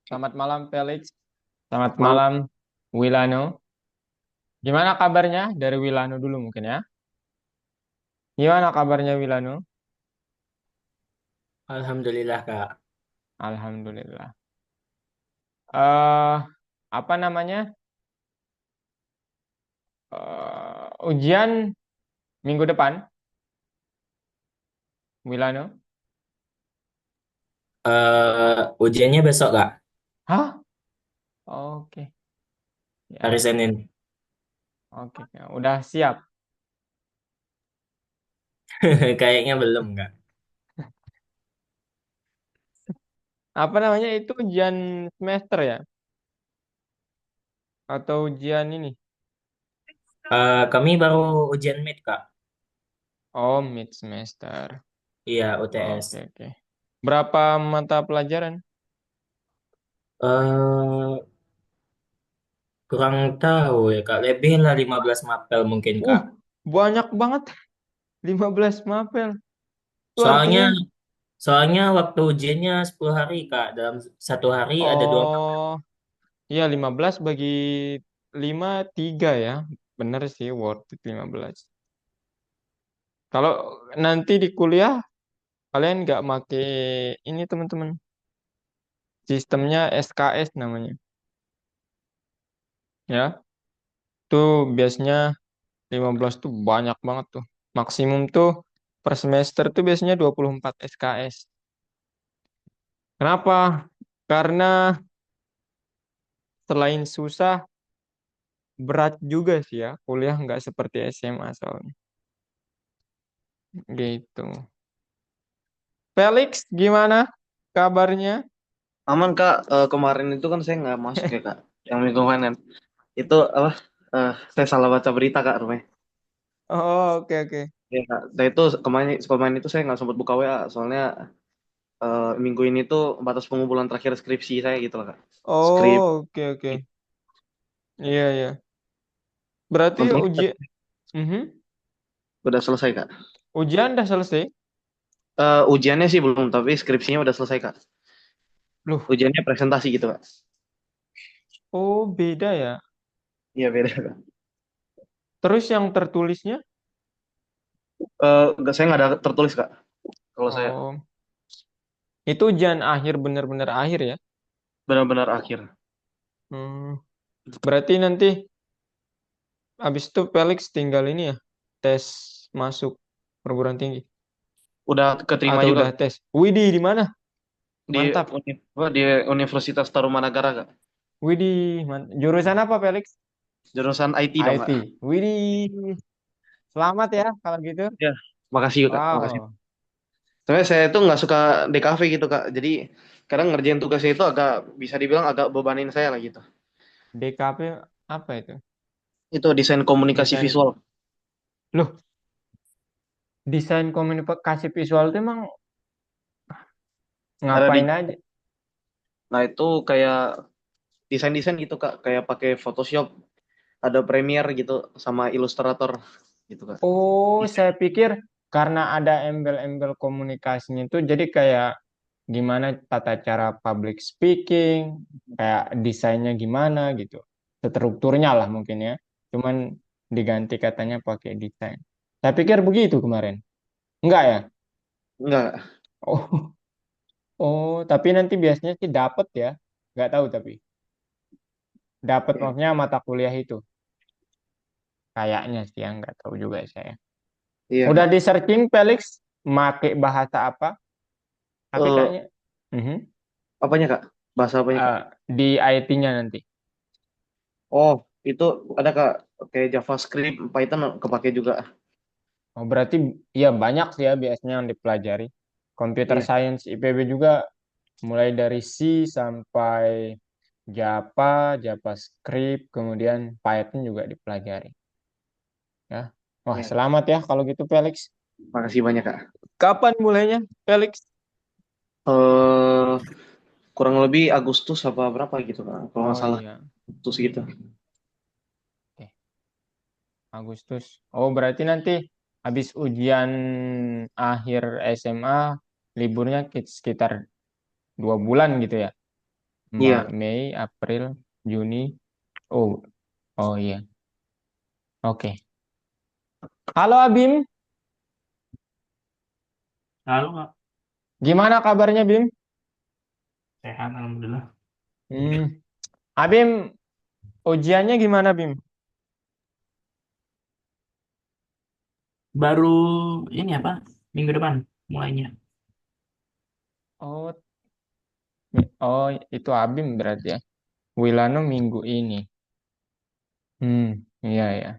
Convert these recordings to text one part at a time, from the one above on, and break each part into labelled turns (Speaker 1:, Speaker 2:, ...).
Speaker 1: Selamat malam Felix. Selamat
Speaker 2: Malam.
Speaker 1: malam Wilano. Gimana kabarnya dari Wilano dulu mungkin ya? Gimana kabarnya Wilano?
Speaker 2: Alhamdulillah, Kak.
Speaker 1: Alhamdulillah. eh Apa namanya? Ujian minggu depan, Wilano?
Speaker 2: Ujiannya besok, Kak.
Speaker 1: Hah? Oke.
Speaker 2: Hari
Speaker 1: Ya,
Speaker 2: Senin.
Speaker 1: oke. Ya, udah siap.
Speaker 2: Kayaknya belum, Kak.
Speaker 1: Apa namanya itu ujian semester ya? Atau ujian ini?
Speaker 2: Kami baru ujian mid, Kak.
Speaker 1: Oh, mid semester.
Speaker 2: Iya,
Speaker 1: Oke,
Speaker 2: UTS.
Speaker 1: oke. Berapa mata pelajaran?
Speaker 2: eh Kurang tahu ya, Kak. Lebih lah 15 mapel mungkin,
Speaker 1: Uh,
Speaker 2: Kak.
Speaker 1: Banyak banget. 15 mapel. Itu
Speaker 2: Soalnya
Speaker 1: artinya,
Speaker 2: soalnya waktu ujiannya 10 hari, Kak. Dalam satu hari ada dua mapel.
Speaker 1: oh, iya 15 bagi 5 3 ya. Bener sih, worth it 15. Kalau nanti di kuliah, kalian nggak make ini teman-teman. Sistemnya SKS namanya. Ya, tuh biasanya 15 tuh banyak banget tuh. Maksimum tuh per semester tuh biasanya 24 SKS. Kenapa? Karena selain susah, berat juga sih ya. Kuliah nggak seperti SMA soalnya. Gitu. Felix, gimana kabarnya?
Speaker 2: Aman Kak. Kemarin itu kan saya nggak masuk ya Kak, yang minggu kemarin itu apa? Saya salah baca berita Kak, rumahnya.
Speaker 1: Oh, oke oke.
Speaker 2: Ya Kak. Nah itu kemarin itu saya nggak sempat buka WA, soalnya minggu ini tuh batas pengumpulan terakhir skripsi saya gitu loh Kak. Skrip
Speaker 1: Oh, oke oke. Iya iya. Berarti
Speaker 2: untungnya
Speaker 1: Mhm.
Speaker 2: udah selesai Kak.
Speaker 1: Ujian udah selesai?
Speaker 2: Ujiannya sih belum, tapi skripsinya udah selesai Kak.
Speaker 1: Loh,
Speaker 2: Ujiannya presentasi gitu Kak.
Speaker 1: oh beda ya.
Speaker 2: Iya beda Kak.
Speaker 1: Terus yang tertulisnya?
Speaker 2: Saya nggak ada tertulis Kak. Kalau saya
Speaker 1: Oh, itu ujian akhir bener-bener akhir ya?
Speaker 2: benar-benar akhir.
Speaker 1: Hmm. Berarti nanti habis itu Felix tinggal ini ya, tes masuk perguruan tinggi
Speaker 2: Udah keterima
Speaker 1: atau
Speaker 2: juga
Speaker 1: udah tes? Widih, di mana?
Speaker 2: di
Speaker 1: Mantap.
Speaker 2: di Universitas Tarumanagara Kak.
Speaker 1: Widih, jurusan apa Felix?
Speaker 2: Jurusan IT dong Kak.
Speaker 1: IT. Widih, selamat ya kalau gitu.
Speaker 2: Ya, makasih Kak, makasih.
Speaker 1: Wow,
Speaker 2: Sebenarnya saya tuh nggak suka DKV gitu Kak. Jadi kadang ngerjain tugasnya itu agak bisa dibilang agak bebanin saya lah gitu.
Speaker 1: DKP apa itu?
Speaker 2: Itu desain komunikasi
Speaker 1: Desain.
Speaker 2: visual.
Speaker 1: Loh, desain komunikasi visual itu emang
Speaker 2: Ada di
Speaker 1: ngapain aja?
Speaker 2: Nah, itu kayak desain-desain gitu Kak, kayak pakai Photoshop, ada Premiere gitu sama Illustrator gitu Kak.
Speaker 1: Oh, saya pikir karena ada embel-embel komunikasinya itu jadi kayak gimana tata cara public speaking, kayak desainnya gimana gitu. Strukturnya lah mungkin ya. Cuman diganti katanya pakai desain. Saya pikir begitu kemarin. Enggak ya?
Speaker 2: Enggak,
Speaker 1: Oh, oh, tapi nanti biasanya sih dapat ya. Nggak tahu tapi. Dapat maksudnya mata kuliah itu. Kayaknya sih ya, nggak tahu juga saya.
Speaker 2: iya
Speaker 1: Udah
Speaker 2: Kak.
Speaker 1: di searching Felix, make bahasa apa? Tapi
Speaker 2: Eh,
Speaker 1: kayaknya mhm,
Speaker 2: Apanya Kak? Bahasa apanya Kak?
Speaker 1: eh, di IT-nya nanti.
Speaker 2: Oh, itu ada Kak, kayak JavaScript, Python kepake juga.
Speaker 1: Oh, berarti ya banyak sih ya biasanya yang dipelajari. Computer
Speaker 2: Iya,
Speaker 1: Science IPB juga mulai dari C sampai Java, JavaScript, kemudian Python juga dipelajari. Ya. Wah,
Speaker 2: iya.
Speaker 1: selamat ya kalau gitu Felix.
Speaker 2: Makasih banyak Kak.
Speaker 1: Kapan mulainya, Felix?
Speaker 2: Eh, Kurang lebih Agustus apa berapa gitu Kak, kalau nggak
Speaker 1: Oh
Speaker 2: salah.
Speaker 1: iya,
Speaker 2: Agustus gitu.
Speaker 1: oke. Agustus. Oh, berarti nanti habis ujian akhir SMA, liburnya sekitar 2 bulan gitu ya?
Speaker 2: Iya.
Speaker 1: Mei, April, Juni. Oh, oh iya. Oke. Halo Abim,
Speaker 3: Lalu Kak,
Speaker 1: gimana kabarnya Bim?
Speaker 3: sehat alhamdulillah.
Speaker 1: Hmm. Abim, ujiannya gimana Bim?
Speaker 3: Baru ini apa? Minggu depan mulainya.
Speaker 1: Oh, oh itu Abim berarti ya. Wilano minggu ini. Iya ya.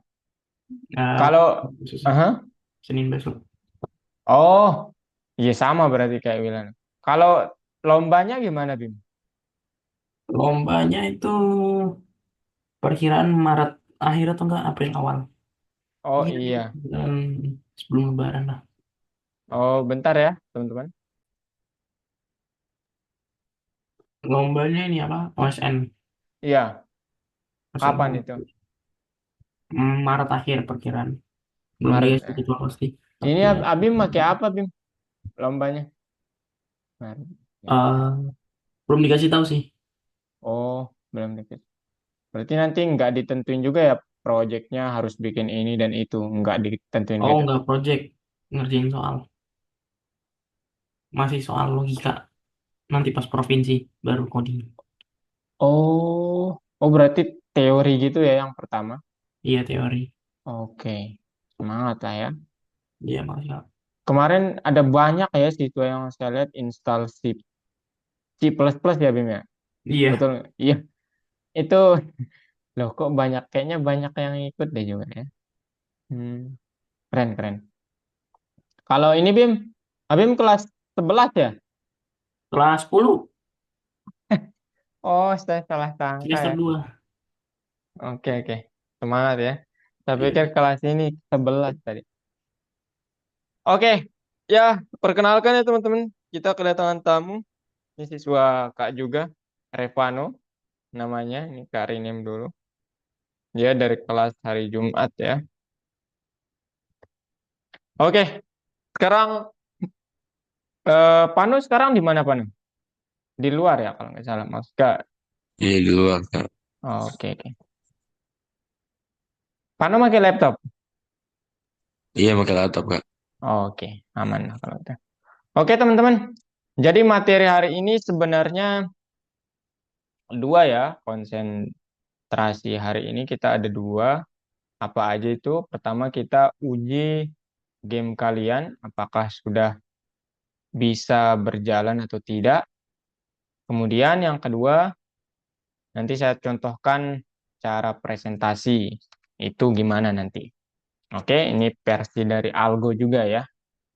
Speaker 3: Nah,
Speaker 1: Kalau,
Speaker 3: susah.
Speaker 1: aha.
Speaker 3: Senin besok.
Speaker 1: Oh, iya sama berarti kayak Wilano. Kalau lombanya gimana Bim?
Speaker 3: Lombanya itu perkiraan Maret akhir atau enggak April awal.
Speaker 1: Oh
Speaker 3: Iya,
Speaker 1: iya.
Speaker 3: bulan sebelum Lebaran lah.
Speaker 1: Oh bentar ya teman-teman.
Speaker 3: Lombanya ini apa? OSN.
Speaker 1: Iya,
Speaker 3: OSN
Speaker 1: kapan itu?
Speaker 3: Maret akhir perkiraan. Belum
Speaker 1: Maret.
Speaker 3: dikasih jadwal pasti.
Speaker 1: Ini
Speaker 3: Tapi
Speaker 1: Abim pakai apa Bim? Lombanya? Maret. Ya.
Speaker 3: eh, belum dikasih tahu sih.
Speaker 1: Oh, belum dikit. Berarti nanti nggak ditentuin juga ya proyeknya harus bikin ini dan itu. Nggak ditentuin
Speaker 3: Oh,
Speaker 1: gitu.
Speaker 3: enggak project ngerjain soal. Masih soal logika. Nanti pas provinsi baru coding.
Speaker 1: Oh, oh berarti teori gitu ya yang pertama.
Speaker 3: Iya teori.
Speaker 1: Oke, semangat lah ya.
Speaker 3: Iya makasih Kak.
Speaker 1: Kemarin ada banyak ya siswa yang saya lihat install C++ ya Bim ya.
Speaker 3: Iya.
Speaker 1: Betul. Iya, itu loh kok banyak kayaknya banyak yang ikut deh juga ya. Hmm, keren keren. Kalau ini Bim, Bim kelas 11 ya?
Speaker 3: Kelas 10
Speaker 1: Oh, saya salah sangka
Speaker 3: semester
Speaker 1: ya.
Speaker 3: 2.
Speaker 1: Oke oke. Semangat ya. Saya pikir
Speaker 3: Iya.
Speaker 1: kelas ini 11 tadi. Oke, ya perkenalkan ya teman-teman. Kita kedatangan tamu. Ini siswa Kak juga, Revano namanya. Ini Kak rename dulu. Dia dari kelas hari Jumat ya. Oke, sekarang Panu sekarang di mana Panu? Di luar ya kalau nggak salah Mas Kak.
Speaker 4: Iya di luar Kak.
Speaker 1: Oke oke. Panu pakai laptop.
Speaker 4: Iya pakai laptop Kak.
Speaker 1: Oke, aman lah kalau itu. Oke teman-teman. Jadi materi hari ini sebenarnya dua ya. Konsentrasi hari ini kita ada dua. Apa aja itu? Pertama kita uji game kalian. Apakah sudah bisa berjalan atau tidak. Kemudian yang kedua, nanti saya contohkan cara presentasi. Itu gimana nanti. Oke, ini versi dari Algo juga ya.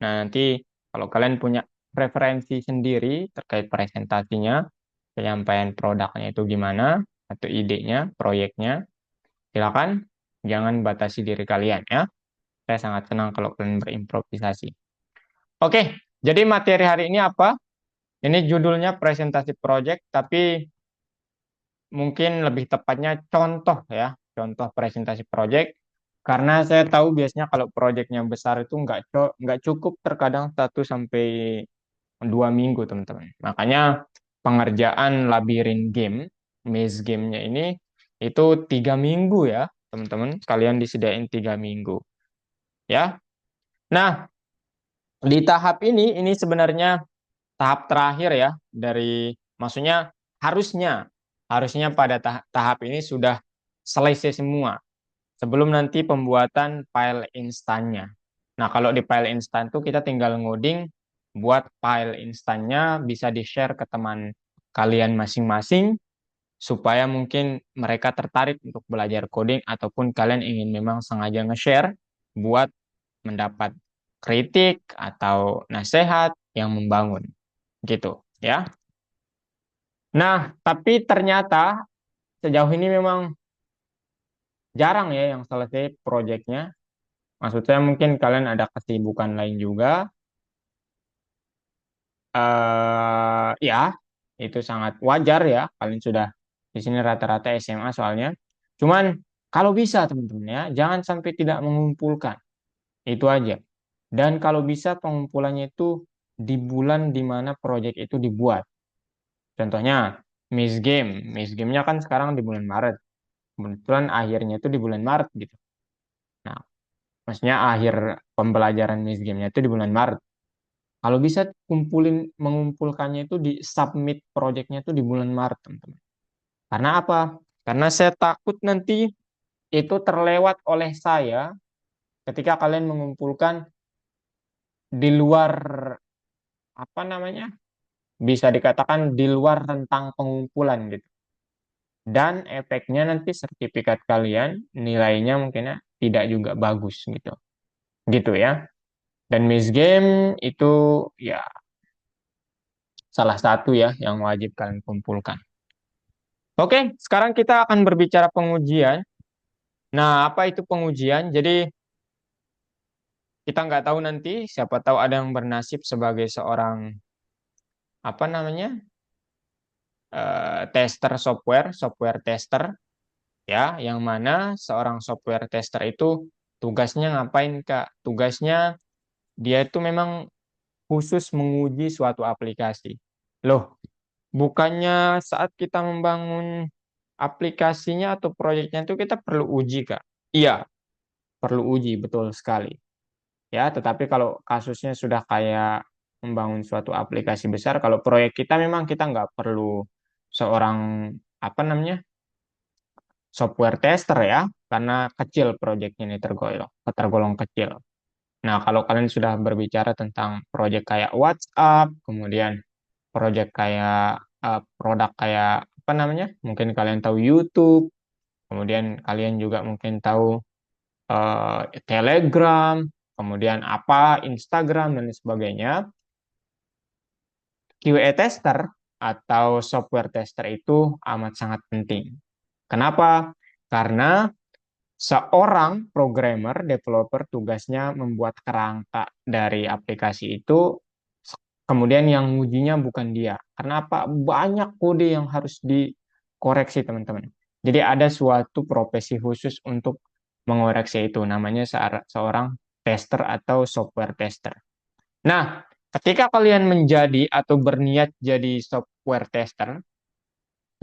Speaker 1: Nah, nanti kalau kalian punya preferensi sendiri terkait presentasinya, penyampaian produknya itu gimana, atau idenya, proyeknya, silakan jangan batasi diri kalian ya. Saya sangat senang kalau kalian berimprovisasi. Oke, jadi materi hari ini apa? Ini judulnya presentasi project, tapi mungkin lebih tepatnya contoh ya, contoh presentasi project. Karena saya tahu biasanya kalau projectnya besar itu nggak cukup terkadang 1 sampai 2 minggu teman-teman. Makanya pengerjaan labirin game, maze gamenya ini itu 3 minggu ya teman-teman. Kalian disediain 3 minggu ya. Nah di tahap ini sebenarnya tahap terakhir ya dari maksudnya harusnya harusnya pada tahap ini sudah selesai semua sebelum nanti pembuatan file instannya. Nah, kalau di file instan tuh kita tinggal ngoding buat file instannya bisa di-share ke teman kalian masing-masing supaya mungkin mereka tertarik untuk belajar coding ataupun kalian ingin memang sengaja nge-share buat mendapat kritik atau nasihat yang membangun gitu ya. Nah, tapi ternyata sejauh ini memang jarang ya yang selesai proyeknya. Maksud saya mungkin kalian ada kesibukan lain juga. Ya, itu sangat wajar ya. Kalian sudah di sini rata-rata SMA soalnya. Cuman kalau bisa teman-teman ya, jangan sampai tidak mengumpulkan. Itu aja. Dan kalau bisa pengumpulannya itu di bulan di mana proyek itu dibuat. Contohnya, Miss Game. Miss Game-nya kan sekarang di bulan Maret. Kebetulan akhirnya itu di bulan Maret gitu. Nah, maksudnya akhir pembelajaran Miss Game-nya itu di bulan Maret. Kalau bisa mengumpulkannya itu di submit project-nya itu di bulan Maret, teman-teman. Karena apa? Karena saya takut nanti itu terlewat oleh saya ketika kalian mengumpulkan di luar apa namanya? Bisa dikatakan di luar rentang pengumpulan gitu. Dan efeknya nanti sertifikat kalian nilainya mungkin tidak juga bagus gitu. Gitu ya. Dan Miss Game itu ya salah satu ya yang wajib kalian kumpulkan. Oke, sekarang kita akan berbicara pengujian. Nah, apa itu pengujian? Jadi kita nggak tahu nanti, siapa tahu ada yang bernasib sebagai seorang apa namanya tester software tester, ya, yang mana seorang software tester itu tugasnya ngapain Kak? Tugasnya dia itu memang khusus menguji suatu aplikasi. Loh, bukannya saat kita membangun aplikasinya atau proyeknya itu kita perlu uji Kak? Iya, perlu uji, betul sekali. Ya, tetapi kalau kasusnya sudah kayak membangun suatu aplikasi besar, kalau proyek kita memang kita nggak perlu seorang apa namanya software tester ya, karena kecil proyeknya ini tergolong kecil. Nah, kalau kalian sudah berbicara tentang proyek kayak WhatsApp, kemudian proyek kayak produk kayak apa namanya, mungkin kalian tahu YouTube, kemudian kalian juga mungkin tahu Telegram, kemudian apa Instagram dan sebagainya. QA tester atau software tester itu amat sangat penting. Kenapa? Karena seorang programmer, developer tugasnya membuat kerangka dari aplikasi itu, kemudian yang ngujinya bukan dia. Karena apa? Banyak kode yang harus dikoreksi, teman-teman. Jadi ada suatu profesi khusus untuk mengoreksi itu, namanya seorang tester atau software tester. Nah, ketika kalian menjadi atau berniat jadi software tester,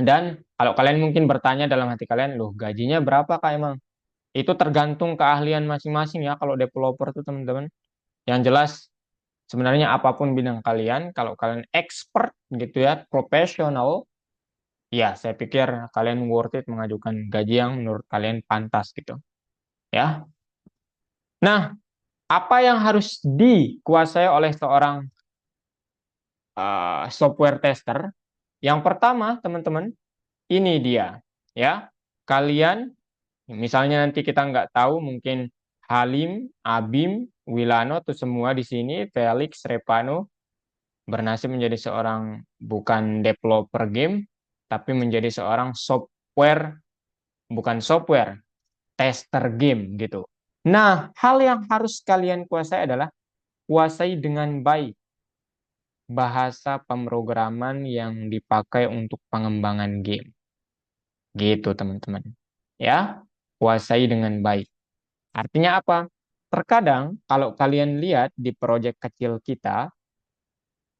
Speaker 1: dan kalau kalian mungkin bertanya dalam hati kalian, loh gajinya berapa Kak emang? Itu tergantung keahlian masing-masing ya kalau developer tuh teman-teman. Yang jelas sebenarnya apapun bidang kalian, kalau kalian expert gitu ya, profesional, ya saya pikir kalian worth it mengajukan gaji yang menurut kalian pantas gitu. Ya. Nah, apa yang harus dikuasai oleh seorang software tester? Yang pertama, teman-teman, ini dia. Ya, kalian misalnya nanti kita nggak tahu mungkin Halim, Abim, Wilano tuh semua di sini, Felix, Repano bernasib menjadi seorang bukan developer game, tapi menjadi seorang bukan software, tester game gitu. Nah, hal yang harus kalian kuasai adalah kuasai dengan baik bahasa pemrograman yang dipakai untuk pengembangan game. Gitu, teman-teman. Ya, kuasai dengan baik. Artinya apa? Terkadang kalau kalian lihat di proyek kecil kita,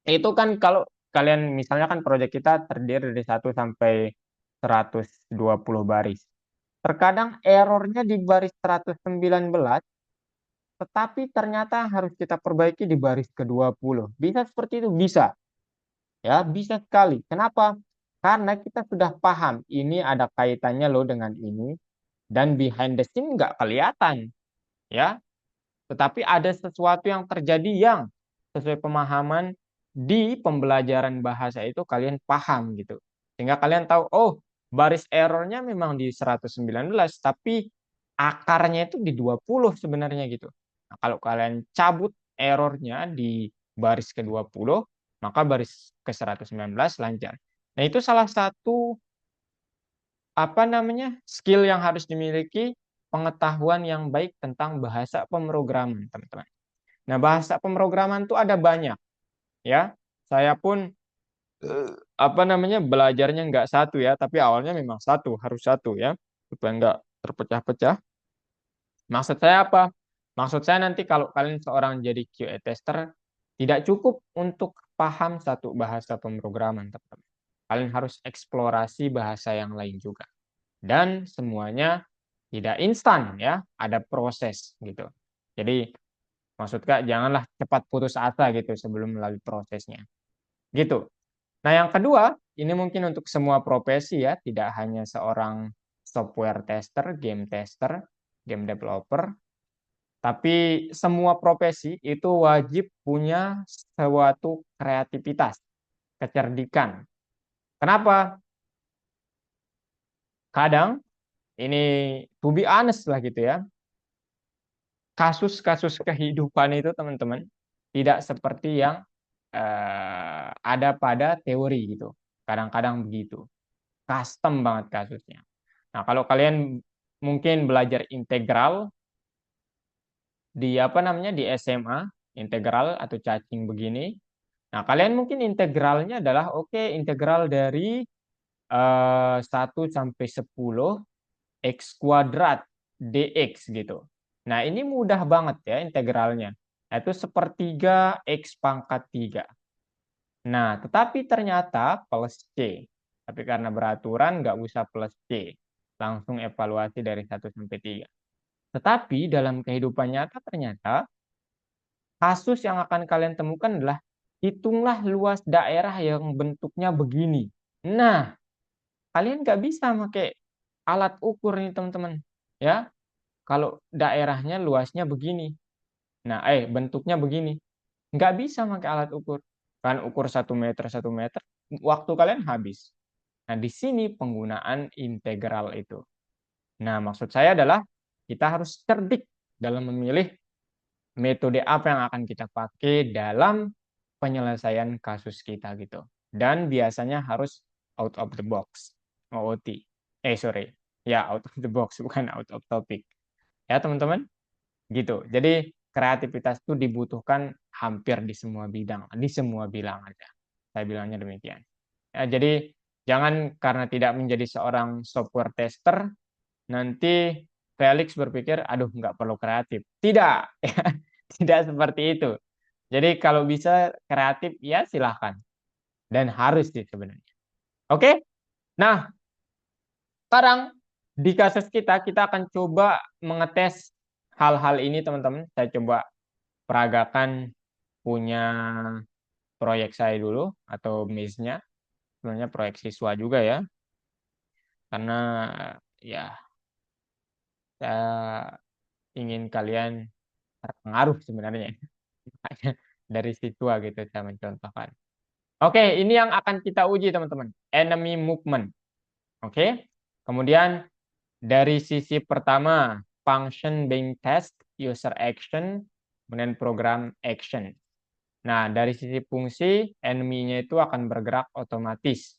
Speaker 1: itu kan kalau kalian misalnya kan proyek kita terdiri dari 1 sampai 120 baris. Terkadang errornya di baris 119, tetapi ternyata harus kita perbaiki di baris ke-20. Bisa seperti itu? Bisa. Ya, bisa sekali. Kenapa? Karena kita sudah paham ini ada kaitannya loh dengan ini, dan behind the scene nggak kelihatan. Ya, tetapi ada sesuatu yang terjadi yang sesuai pemahaman di pembelajaran bahasa itu kalian paham gitu. Sehingga kalian tahu, oh, baris errornya memang di 119, tapi akarnya itu di 20 sebenarnya gitu. Nah, kalau kalian cabut errornya di baris ke-20, maka baris ke-119 lancar. Nah, itu salah satu apa namanya skill yang harus dimiliki, pengetahuan yang baik tentang bahasa pemrograman, teman-teman. Nah, bahasa pemrograman itu ada banyak, ya. Saya pun apa namanya belajarnya nggak satu ya, tapi awalnya memang harus satu ya, supaya nggak terpecah-pecah. Maksud saya apa? Maksud saya nanti kalau kalian seorang jadi QA tester, tidak cukup untuk paham satu bahasa pemrograman, teman-teman. Kalian harus eksplorasi bahasa yang lain juga. Dan semuanya tidak instan ya, ada proses gitu. Jadi maksud Kak, janganlah cepat putus asa gitu sebelum melalui prosesnya. Gitu. Nah, yang kedua, ini mungkin untuk semua profesi ya, tidak hanya seorang software tester, game developer, tapi semua profesi itu wajib punya suatu kreativitas, kecerdikan. Kenapa? Kadang ini to be honest lah gitu ya. Kasus-kasus kehidupan itu teman-teman tidak seperti yang ada pada teori gitu. Kadang-kadang begitu. Custom banget kasusnya. Nah, kalau kalian mungkin belajar integral di apa namanya di SMA, integral atau cacing begini. Nah, kalian mungkin integralnya adalah oke, integral dari 1 sampai 10 X kuadrat dx gitu. Nah, ini mudah banget ya integralnya. Itu sepertiga X pangkat 3. Nah, tetapi ternyata plus C. Tapi karena beraturan nggak usah plus C. Langsung evaluasi dari 1 sampai 3. Tetapi dalam kehidupan nyata ternyata kasus yang akan kalian temukan adalah hitunglah luas daerah yang bentuknya begini. Nah, kalian nggak bisa pakai alat ukur nih teman-teman. Ya, kalau daerahnya luasnya begini. Nah, bentuknya begini. Nggak bisa pakai alat ukur. Kan ukur 1 meter, waktu kalian habis. Nah, di sini penggunaan integral itu. Nah, maksud saya adalah kita harus cerdik dalam memilih metode apa yang akan kita pakai dalam penyelesaian kasus kita gitu. Dan biasanya harus out of the box, OOT. Sorry. Ya, out of the box, bukan out of topic. Ya, teman-teman. Gitu. Jadi, kreativitas itu dibutuhkan hampir di semua bidang. Di semua bidang aja. Saya bilangnya demikian. Ya, jadi, jangan karena tidak menjadi seorang software tester, nanti Felix berpikir, aduh nggak perlu kreatif. Tidak, tidak seperti itu. Jadi kalau bisa kreatif, ya silahkan. Dan harus sih sebenarnya. Oke? Nah, sekarang di kasus kita akan coba mengetes hal-hal ini teman-teman. Saya coba peragakan punya proyek saya dulu, atau misalnya sebenarnya proyek siswa juga ya. Karena ya saya ingin kalian terpengaruh sebenarnya dari siswa gitu saya mencontohkan. Oke, ini yang akan kita uji teman-teman. Enemy movement. Oke. Kemudian dari sisi pertama, function being test, user action, kemudian program action. Nah, dari sisi fungsi, enemy-nya itu akan bergerak otomatis.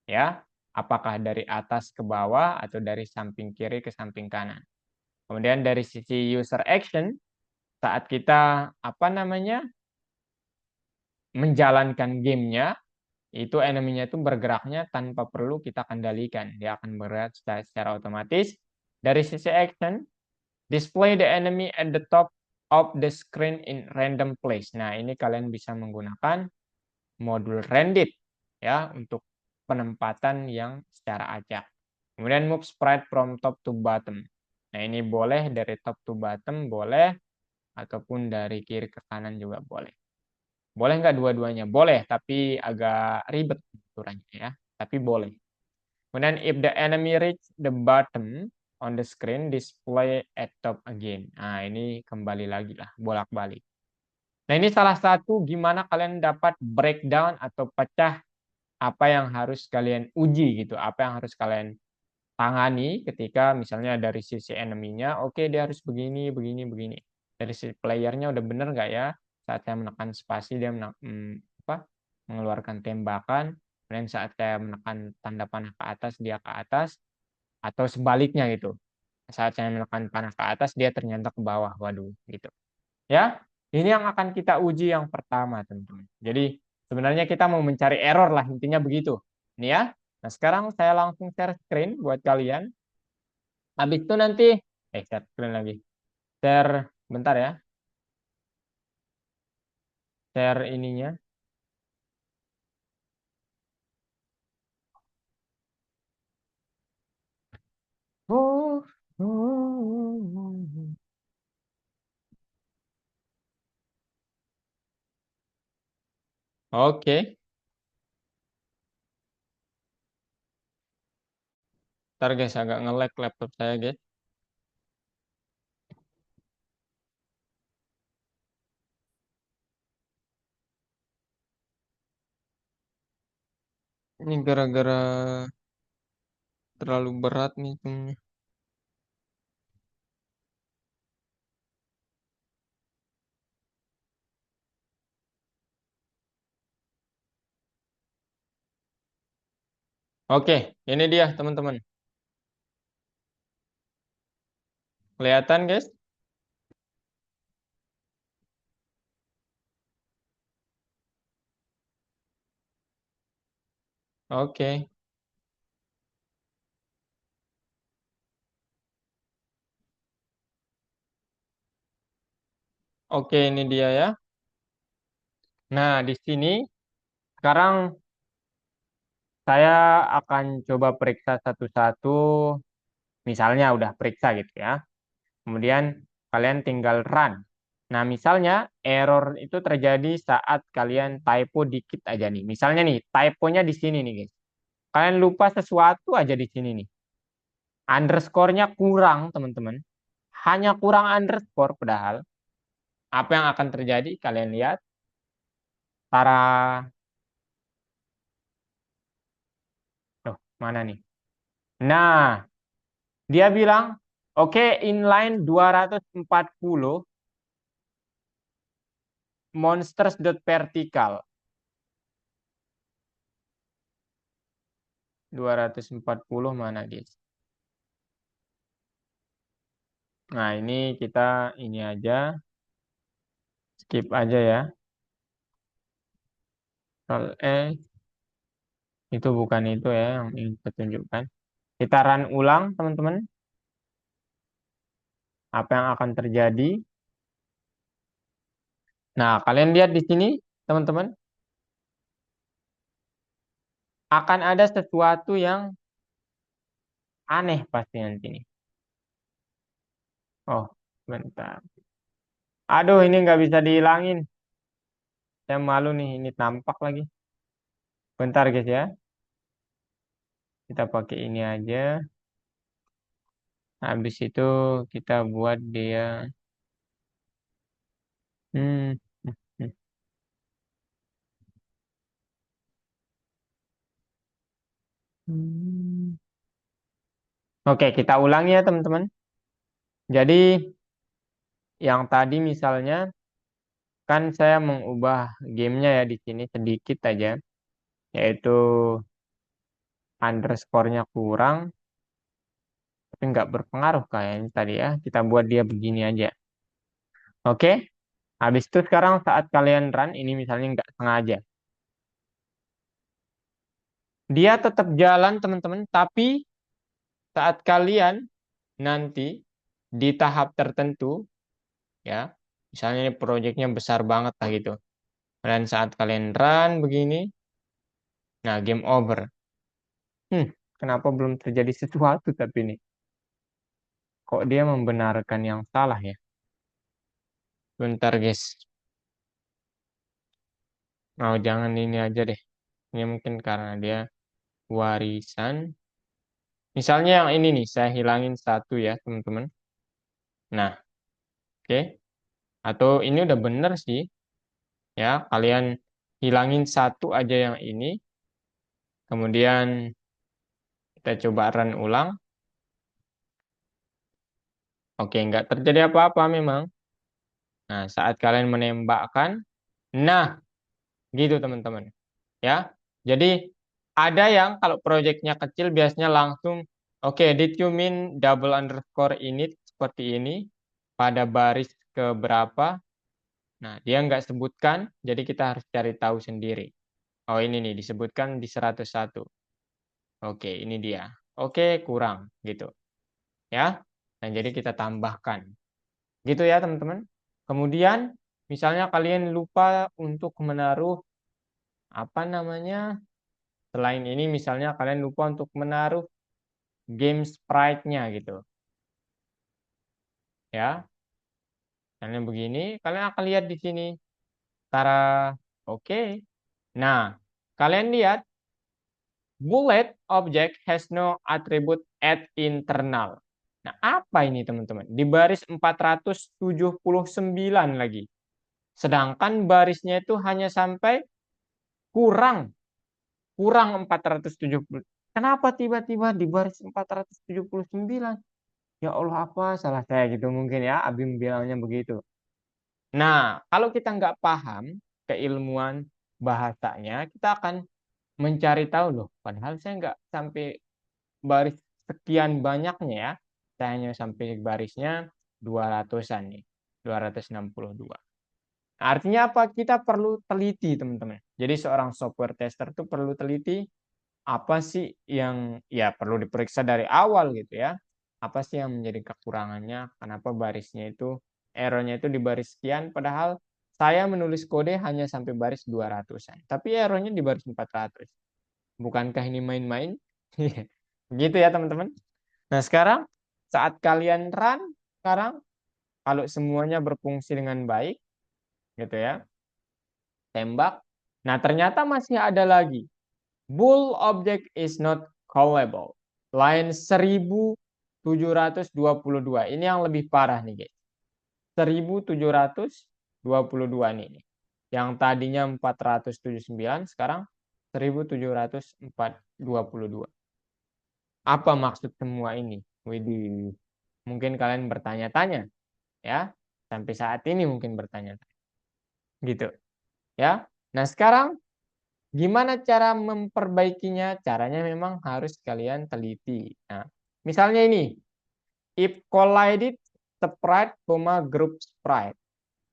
Speaker 1: Ya, apakah dari atas ke bawah atau dari samping kiri ke samping kanan. Kemudian dari sisi user action, saat kita apa namanya menjalankan gamenya, itu enemy-nya itu bergeraknya tanpa perlu kita kendalikan. Dia akan bergerak secara otomatis. Dari sisi action, display the enemy at the top of the screen in random place. Nah, ini kalian bisa menggunakan modul random ya untuk penempatan yang secara acak. Kemudian move sprite from top to bottom. Nah, ini boleh dari top to bottom, boleh, ataupun dari kiri ke kanan juga boleh. Boleh nggak dua-duanya? Boleh, tapi agak ribet aturannya ya. Tapi boleh. Kemudian if the enemy reach the bottom on the screen, display at top again. Nah, ini kembali lagi lah, bolak-balik. Nah, ini salah satu gimana kalian dapat breakdown atau pecah apa yang harus kalian uji gitu, apa yang harus kalian tangani ketika misalnya dari sisi enemy-nya, oke, dia harus begini, begini, begini. Dari sisi player-nya udah bener nggak ya? Saat saya menekan spasi dia mengeluarkan tembakan, kemudian saat saya menekan tanda panah ke atas dia ke atas, atau sebaliknya gitu. Saat saya menekan panah ke atas dia ternyata ke bawah, waduh gitu. Ya, ini yang akan kita uji yang pertama teman-teman. Jadi sebenarnya kita mau mencari error lah intinya begitu. Ini ya. Nah sekarang saya langsung share screen buat kalian. Habis itu nanti, share screen lagi. Share, bentar ya. Share ininya. Oke, ntar guys agak nge-lag laptop saya guys. Ini gara-gara terlalu berat nih hitungnya. Oke, ini dia teman-teman. Kelihatan guys? Oke. Oke, ini dia ya. Nah, di sini sekarang saya akan coba periksa satu-satu. Misalnya udah periksa gitu ya. Kemudian kalian tinggal run. Nah, misalnya error itu terjadi saat kalian typo dikit aja nih. Misalnya nih, typonya di sini nih, guys. Kalian lupa sesuatu aja di sini nih. Underscore-nya kurang, teman-teman. Hanya kurang underscore padahal. Apa yang akan terjadi? Kalian lihat. Tara. Loh, mana nih? Nah, dia bilang, oke, inline 240 monsters.vertical. 240 mana, guys? Nah, ini kita ini aja. Skip aja ya. Ctrl itu bukan itu ya yang ingin kita tunjukkan. Kita run ulang, teman-teman. Apa yang akan terjadi? Nah, kalian lihat di sini, teman-teman. Akan ada sesuatu yang aneh pasti nanti nih. Oh, bentar. Aduh, ini nggak bisa dihilangin. Saya malu nih, ini tampak lagi. Bentar guys ya. Kita pakai ini aja. Habis itu kita buat dia. Hmm. hmm, hmm. Hmm. Oke, kita ulangi ya teman-teman. Jadi yang tadi misalnya kan saya mengubah gamenya ya di sini sedikit aja, yaitu underscore-nya kurang, tapi nggak berpengaruh kayaknya tadi ya. Kita buat dia begini aja. Oke, habis itu sekarang saat kalian run, ini misalnya nggak sengaja. Dia tetap jalan teman-teman, tapi saat kalian nanti di tahap tertentu, ya, misalnya ini proyeknya besar banget lah gitu. Dan saat kalian run begini, nah game over. Kenapa belum terjadi sesuatu tapi ini? Kok dia membenarkan yang salah ya? Bentar guys. Oh jangan ini aja deh. Ini mungkin karena dia warisan. Misalnya yang ini nih, saya hilangin satu ya teman-teman. Nah, oke. Atau ini udah bener sih. Ya, kalian hilangin satu aja yang ini. Kemudian kita coba run ulang. Oke, nggak terjadi apa-apa memang. Nah, saat kalian menembakkan, nah, gitu teman-teman. Ya, jadi ada yang kalau proyeknya kecil biasanya langsung, oke, did you mean double underscore init seperti ini pada baris ke berapa? Nah, dia nggak sebutkan, jadi kita harus cari tahu sendiri. Oh, ini nih disebutkan di 101. Oke, ini dia. Oke, kurang gitu. Ya. Nah, jadi kita tambahkan. Gitu ya, teman-teman. Kemudian, misalnya kalian lupa untuk menaruh apa namanya? Selain ini, misalnya kalian lupa untuk menaruh game sprite-nya gitu. ya. Misalnya begini, kalian akan lihat di sini. Tara, oke. Nah, kalian lihat bullet object has no attribute at internal. Nah, apa ini teman-teman? Di baris 479 lagi. Sedangkan barisnya itu hanya sampai kurang 470. Kenapa tiba-tiba di baris 479? Ya Allah, apa salah saya gitu mungkin ya, Abim bilangnya begitu. Nah, kalau kita nggak paham keilmuan bahasanya, kita akan mencari tahu loh. Padahal saya nggak sampai baris sekian banyaknya ya. Saya hanya sampai barisnya 200-an nih. 262. Artinya apa? Kita perlu teliti, teman-teman. Jadi seorang software tester itu perlu teliti apa sih yang ya perlu diperiksa dari awal gitu ya. Apa sih yang menjadi kekurangannya? Kenapa barisnya itu errornya itu di baris sekian padahal saya menulis kode hanya sampai baris 200-an. Tapi errornya di baris 400. Bukankah ini main-main? Gitu ya, teman-teman. Nah, sekarang saat kalian run sekarang kalau semuanya berfungsi dengan baik gitu ya. Tembak. Nah, ternyata masih ada lagi. Bool object is not callable. Line 1722. Ini yang lebih parah nih, guys. 1722 nih. Yang tadinya 479, sekarang 1722. Apa maksud semua ini? Widih. Mungkin kalian bertanya-tanya, ya. Sampai saat ini mungkin bertanya-tanya. Gitu, ya. Nah, sekarang gimana cara memperbaikinya? Caranya memang harus kalian teliti. Nah, misalnya ini, if collided sprite, group sprite.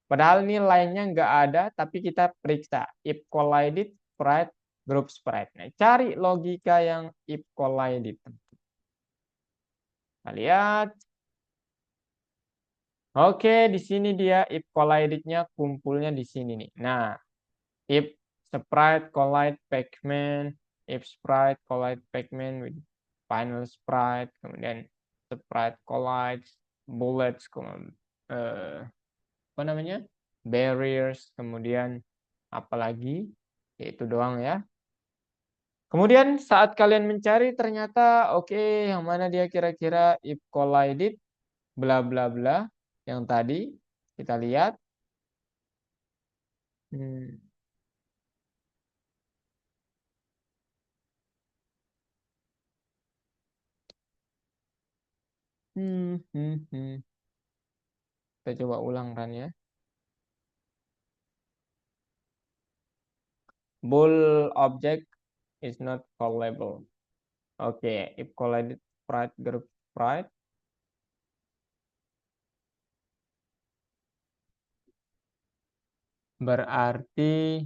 Speaker 1: Padahal ini lainnya nggak ada, tapi kita periksa. If collided sprite, group sprite. Nah, cari logika yang if collided. Kita lihat. Oke, di sini dia if collided-nya kumpulnya di sini nih. Nah, if sprite collide Pac-Man, if sprite collide Pac-Man with final sprite, kemudian sprite collide bullets, apa namanya? Barriers, kemudian apalagi? Itu doang ya. Kemudian saat kalian mencari ternyata oke, yang mana dia kira-kira if collided bla bla bla yang tadi kita lihat. Hmm. Hmm, hmm, hmm. Kita coba ulang kan ya. Bool object is not callable. Oke, if collided sprite group sprite. Berarti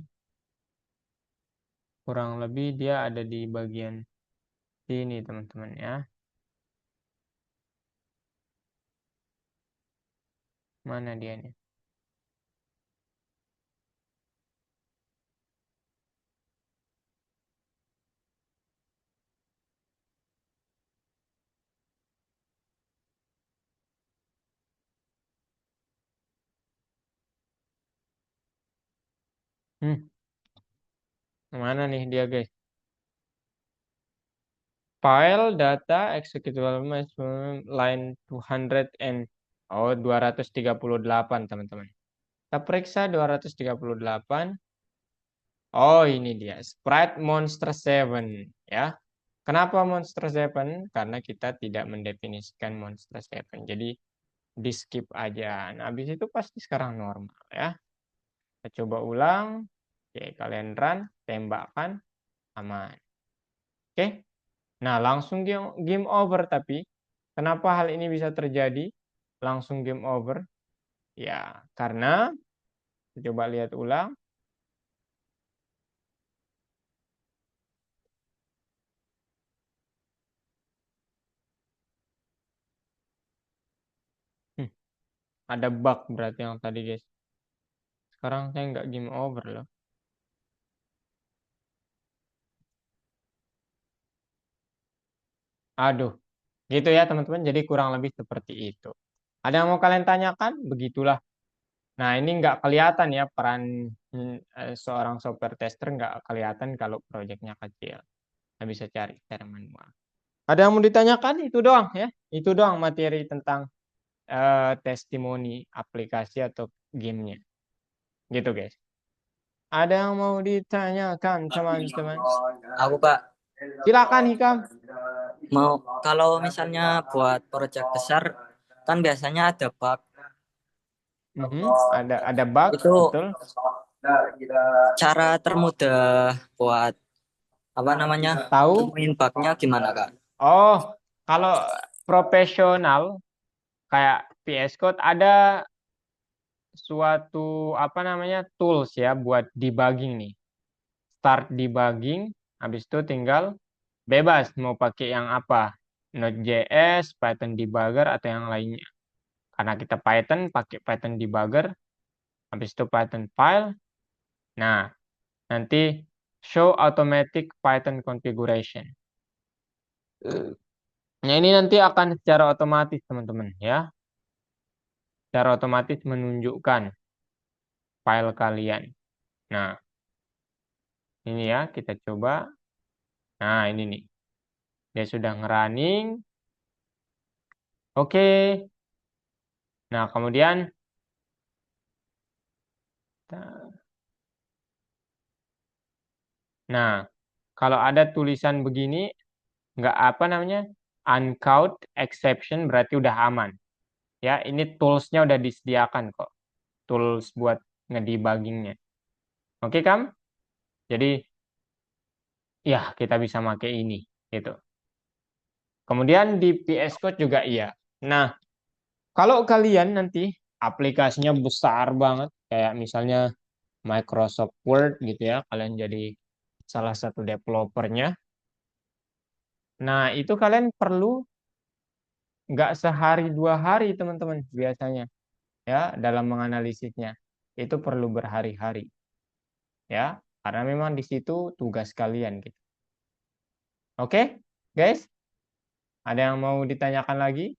Speaker 1: kurang lebih dia ada di bagian sini teman-teman ya. Mana dia nih? Hmm, mana nih dia guys? File data executable maximum line 200 and 238 teman-teman. Kita periksa 238. Oh, ini dia sprite monster 7 ya. Kenapa monster 7? Karena kita tidak mendefinisikan monster 7. Jadi di skip aja. Nah, habis itu pasti sekarang normal ya. Kita coba ulang. Oke, kalian run, tembakan, aman. Oke. Nah, langsung game over tapi kenapa hal ini bisa terjadi? Langsung game over. Ya, karena coba lihat ulang. Hmm, ada bug berarti yang tadi guys. Sekarang saya nggak game over loh. Aduh, gitu ya teman-teman. Jadi kurang lebih seperti itu. Ada yang mau kalian tanyakan? Begitulah. Nah, ini nggak kelihatan ya peran seorang software tester nggak kelihatan kalau proyeknya kecil. Nggak bisa cari secara manual. Ada yang mau ditanyakan? Itu doang ya. Itu doang materi tentang testimoni aplikasi atau gamenya. Gitu guys. Ada yang mau ditanyakan teman-teman?
Speaker 5: Aku Kak
Speaker 1: Silakan Hikam.
Speaker 5: mau kalau misalnya buat proyek besar kan biasanya ada bug
Speaker 1: Ada bug,
Speaker 5: itu
Speaker 1: betul.
Speaker 5: cara termudah buat apa namanya
Speaker 1: Tahu?
Speaker 5: temuin bugnya gimana Kak?
Speaker 1: Oh, kalau profesional kayak VS Code ada suatu apa namanya tools ya buat debugging nih. Start debugging, habis itu tinggal bebas mau pakai yang apa. Node.js, Python debugger atau yang lainnya. Karena kita Python pakai Python debugger, habis itu Python file. Nah, nanti show automatic Python configuration. Nah, ini nanti akan secara otomatis teman-teman ya. Secara otomatis menunjukkan file kalian. Nah, ini ya kita coba. Nah, ini nih. Dia sudah ngerunning. Oke. Nah, kemudian nah, kalau ada tulisan begini nggak apa namanya? Uncaught exception berarti udah aman. Ya, ini toolsnya udah disediakan kok. Tools buat ngedebuggingnya. Oke, Kam? Jadi ya kita bisa pakai ini gitu. Kemudian di VS Code juga iya. Nah, kalau kalian nanti aplikasinya besar banget kayak misalnya Microsoft Word gitu ya, kalian jadi salah satu developernya. Nah, itu kalian perlu nggak sehari dua hari teman-teman biasanya ya dalam menganalisisnya. Itu perlu berhari-hari ya, karena memang di situ tugas kalian gitu. Oke, guys? Ada yang mau ditanyakan lagi?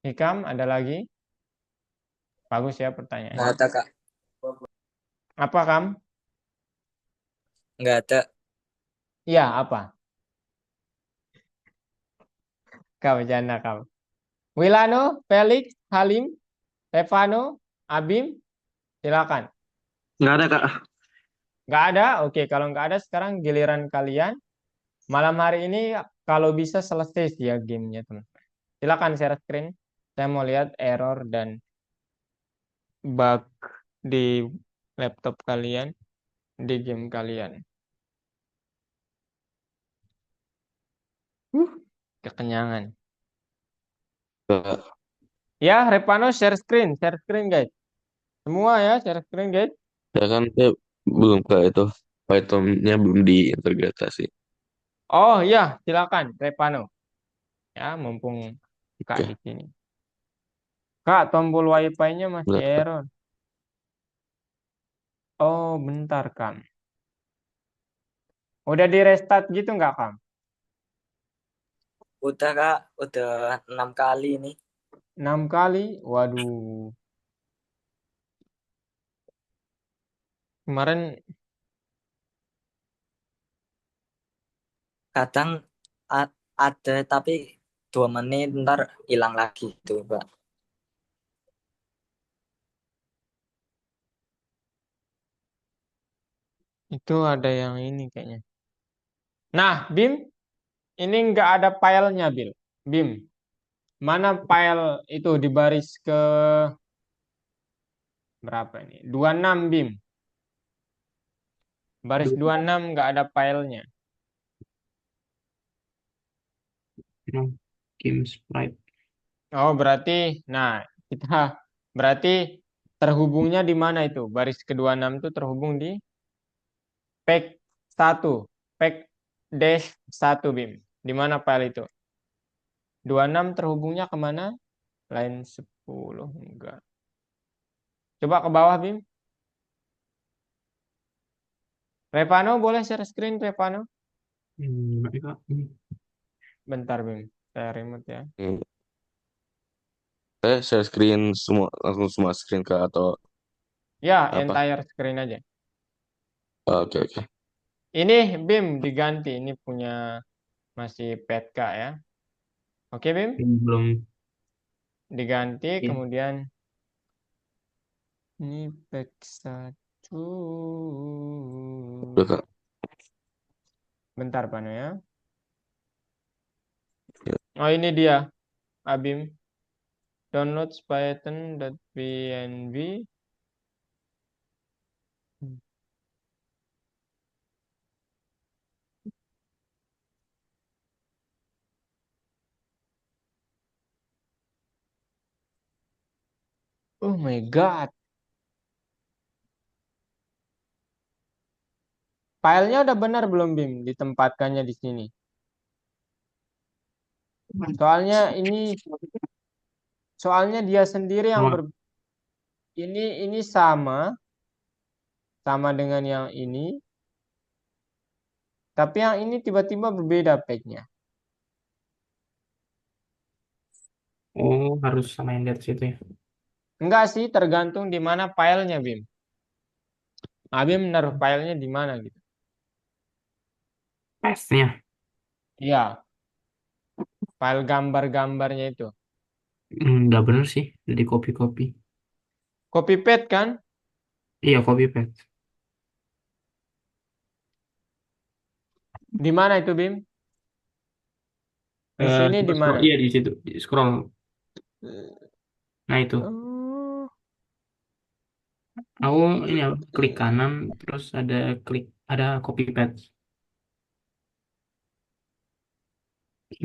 Speaker 1: Hikam, ada lagi? Bagus ya pertanyaannya.
Speaker 5: Nggak ada Kak,
Speaker 1: Apa, Kam?
Speaker 5: nggak ada.
Speaker 1: Iya, apa? Kau bercanda, Kam. Wilano, Felix, Halim, Stefano, Abim, silakan.
Speaker 2: Nggak ada Kak.
Speaker 1: Nggak ada? Oke, kalau nggak ada sekarang giliran kalian. Malam hari ini kalau bisa selesai sih ya gamenya, teman. Silakan share screen. Saya mau lihat error dan bug di laptop kalian, di game kalian. Uh, Kekenyangan.
Speaker 4: Kak,
Speaker 1: Ya, Repano share screen guys. Semua ya share screen guys.
Speaker 4: ya kan saya belum Kak itu Python-nya belum diintegrasi.
Speaker 1: Oh iya, silakan Repano. Ya, mumpung Kak
Speaker 4: Oke,
Speaker 1: di sini. Kak, tombol wifi-nya masih
Speaker 4: benar Kak.
Speaker 1: error. Oh, bentar, Kak. Udah di restart gitu nggak, Kak?
Speaker 5: Udah Kak, udah 6 kali nih.
Speaker 1: 6 kali? Waduh. Kemarin,
Speaker 5: Kadang ada tapi 2 menit ntar hilang lagi tuh Kak.
Speaker 1: itu ada yang ini kayaknya. Nah, Bim, ini nggak ada filenya, Bim. Mana file itu di baris ke berapa ini? 26, Bim. Baris 26 nggak ada filenya.
Speaker 3: Game Sprite.
Speaker 1: Oh, berarti, nah, kita berarti terhubungnya di mana itu? Baris ke-26 itu terhubung di pack 1, pack dash 1, Bim. Di mana file itu? 26 terhubungnya kemana? Line 10, enggak. Coba ke bawah, Bim. Revano, boleh share screen, Revano?
Speaker 3: Enggak, Kak.
Speaker 1: bentar Bim. Saya remote ya.
Speaker 4: Hmm. Saya share screen semua, langsung semua screen kah atau
Speaker 1: Ya,
Speaker 4: apa?
Speaker 1: entire screen aja.
Speaker 4: Oke, oke.
Speaker 1: Ini Bim diganti. Ini punya masih PK ya. Oke Bim,
Speaker 3: Belum.
Speaker 1: diganti.
Speaker 3: Ya.
Speaker 1: Kemudian ini PK 1.
Speaker 4: Udah, Kak.
Speaker 1: Bentar Pano ya.
Speaker 4: Ya.
Speaker 1: Oh ini dia, Abim. Download python.pnv. Oh my God. Filenya udah benar belum Bim ditempatkannya di sini? Soalnya dia sendiri yang
Speaker 3: Apa?
Speaker 1: ini sama dengan yang ini, tapi yang ini tiba-tiba berbeda page-nya.
Speaker 3: Oh, harus sama yang di atas itu ya.
Speaker 1: Enggak sih, tergantung di mana filenya Bim. Bim naruh filenya di mana gitu.
Speaker 3: Paste-nya.
Speaker 1: Iya, file gambar-gambarnya itu.
Speaker 3: Nggak bener sih, di copy-copy.
Speaker 1: Copy paste kan?
Speaker 3: Iya, copy paste.
Speaker 1: Di mana itu Bim? Di sini
Speaker 3: Coba
Speaker 1: di
Speaker 3: scroll,
Speaker 1: mana?
Speaker 3: iya di situ, scroll. Nah itu,
Speaker 1: Oh,
Speaker 3: aku ini apa, klik kanan, terus ada copy paste.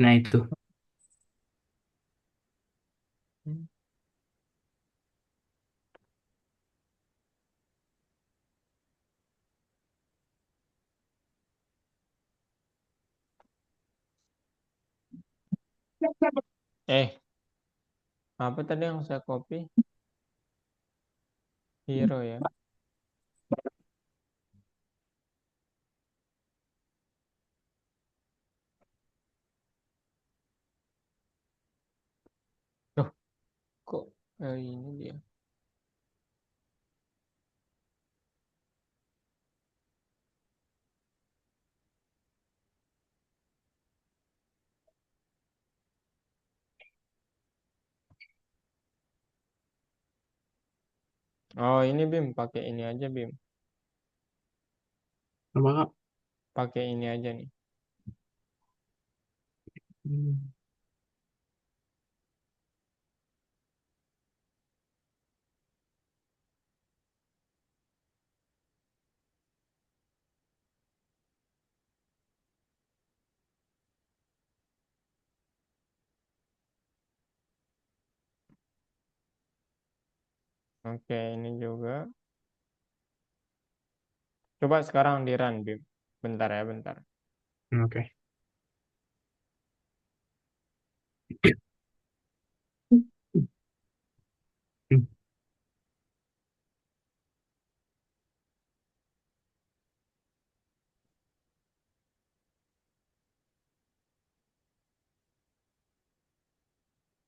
Speaker 3: Nah itu,
Speaker 1: eh, apa tadi yang saya copy? Hero ya. Loh, kok ini dia? Oh, ini Bim, pakai ini aja Bim.
Speaker 3: apa Kak?
Speaker 1: Pakai ini aja nih.
Speaker 3: Hmm,
Speaker 1: Oke, ini juga. Coba sekarang di run Bim. Bentar ya, bentar.
Speaker 3: Oke. Hmm,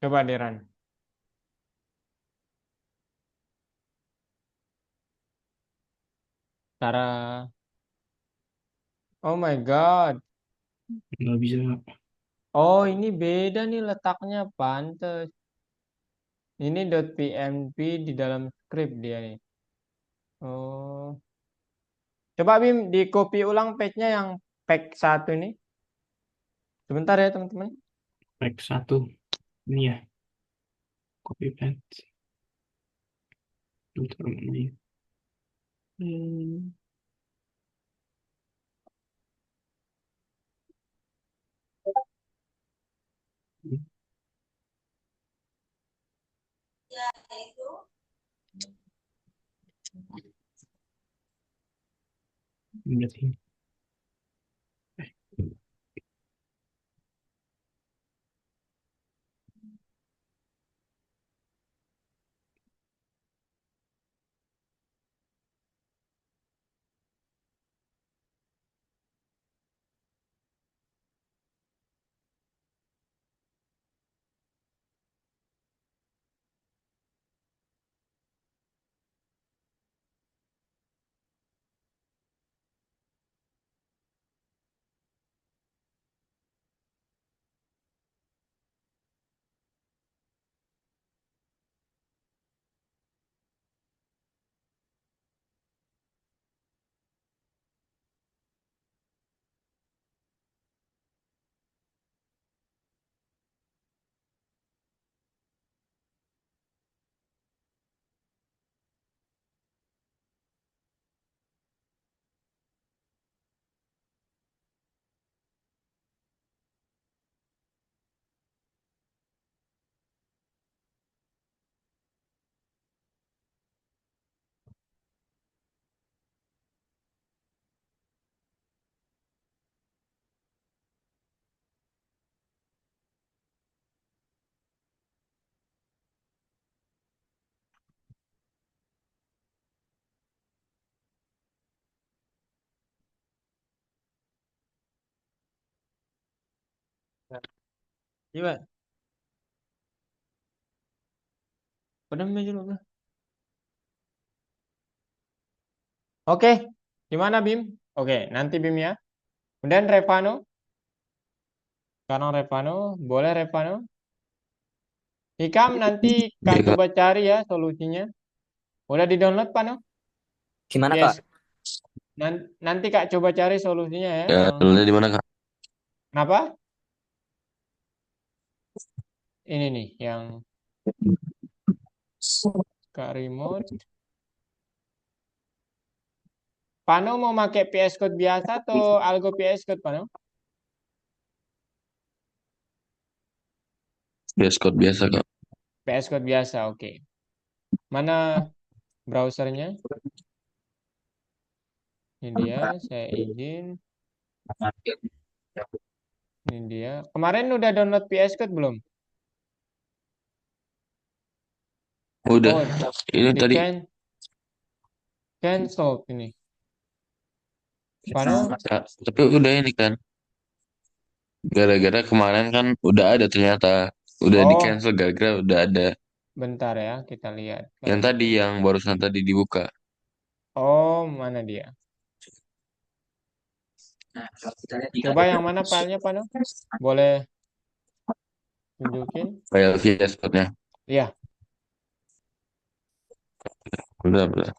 Speaker 1: Coba di run. Cara. Oh my God.
Speaker 3: nggak bisa.
Speaker 1: Oh, ini beda nih letaknya, pantes. Ini .pnp di dalam script dia nih. Oh. Coba Bim, di copy ulang page-nya yang page 1 nih. Sebentar ya, teman-teman.
Speaker 3: Pack satu, ini ya, copy paste. Bentar, ini. Hmm, lihat ini.
Speaker 1: Coba. Udah meja dulu. Oke, gimana Bim? Oke, nanti Bim ya. Kemudian Revano. Sekarang Revano, boleh Revano. Hikam nanti Kak
Speaker 4: Ya, Kak.
Speaker 1: coba cari ya solusinya. Udah di-download Pano?
Speaker 5: Gimana Kak?
Speaker 1: Yes. Nanti Kak coba cari solusinya ya.
Speaker 4: Ya,
Speaker 1: Yang
Speaker 4: dulunya di mana, Kak?
Speaker 1: kenapa? Ini nih, yang Kak remote. Pano mau pakai PS Code biasa atau Algo PS Code Pano?
Speaker 4: Bioskop biasa, Kak.
Speaker 1: PS Code biasa, oke. Mana browsernya? Ini dia, saya izin. Ini dia. Kemarin udah download PS Code belum?
Speaker 4: Udah.
Speaker 1: Oh,
Speaker 4: Ini
Speaker 1: di
Speaker 4: tadi.
Speaker 1: cancel ini. Pano?
Speaker 4: Ya, tapi udah ini kan. Gara-gara kemarin kan udah ada ternyata. Udah di
Speaker 1: Oh,
Speaker 4: cancel gara-gara udah ada.
Speaker 1: bentar ya, kita lihat. Kalau
Speaker 4: Yang tadi
Speaker 1: gitu.
Speaker 4: yang barusan tadi dibuka.
Speaker 1: Oh, mana dia? Coba yang mana filenya, Pano? Boleh tunjukin?
Speaker 4: File VS Code-nya.
Speaker 1: Iya.
Speaker 4: Udah, udah.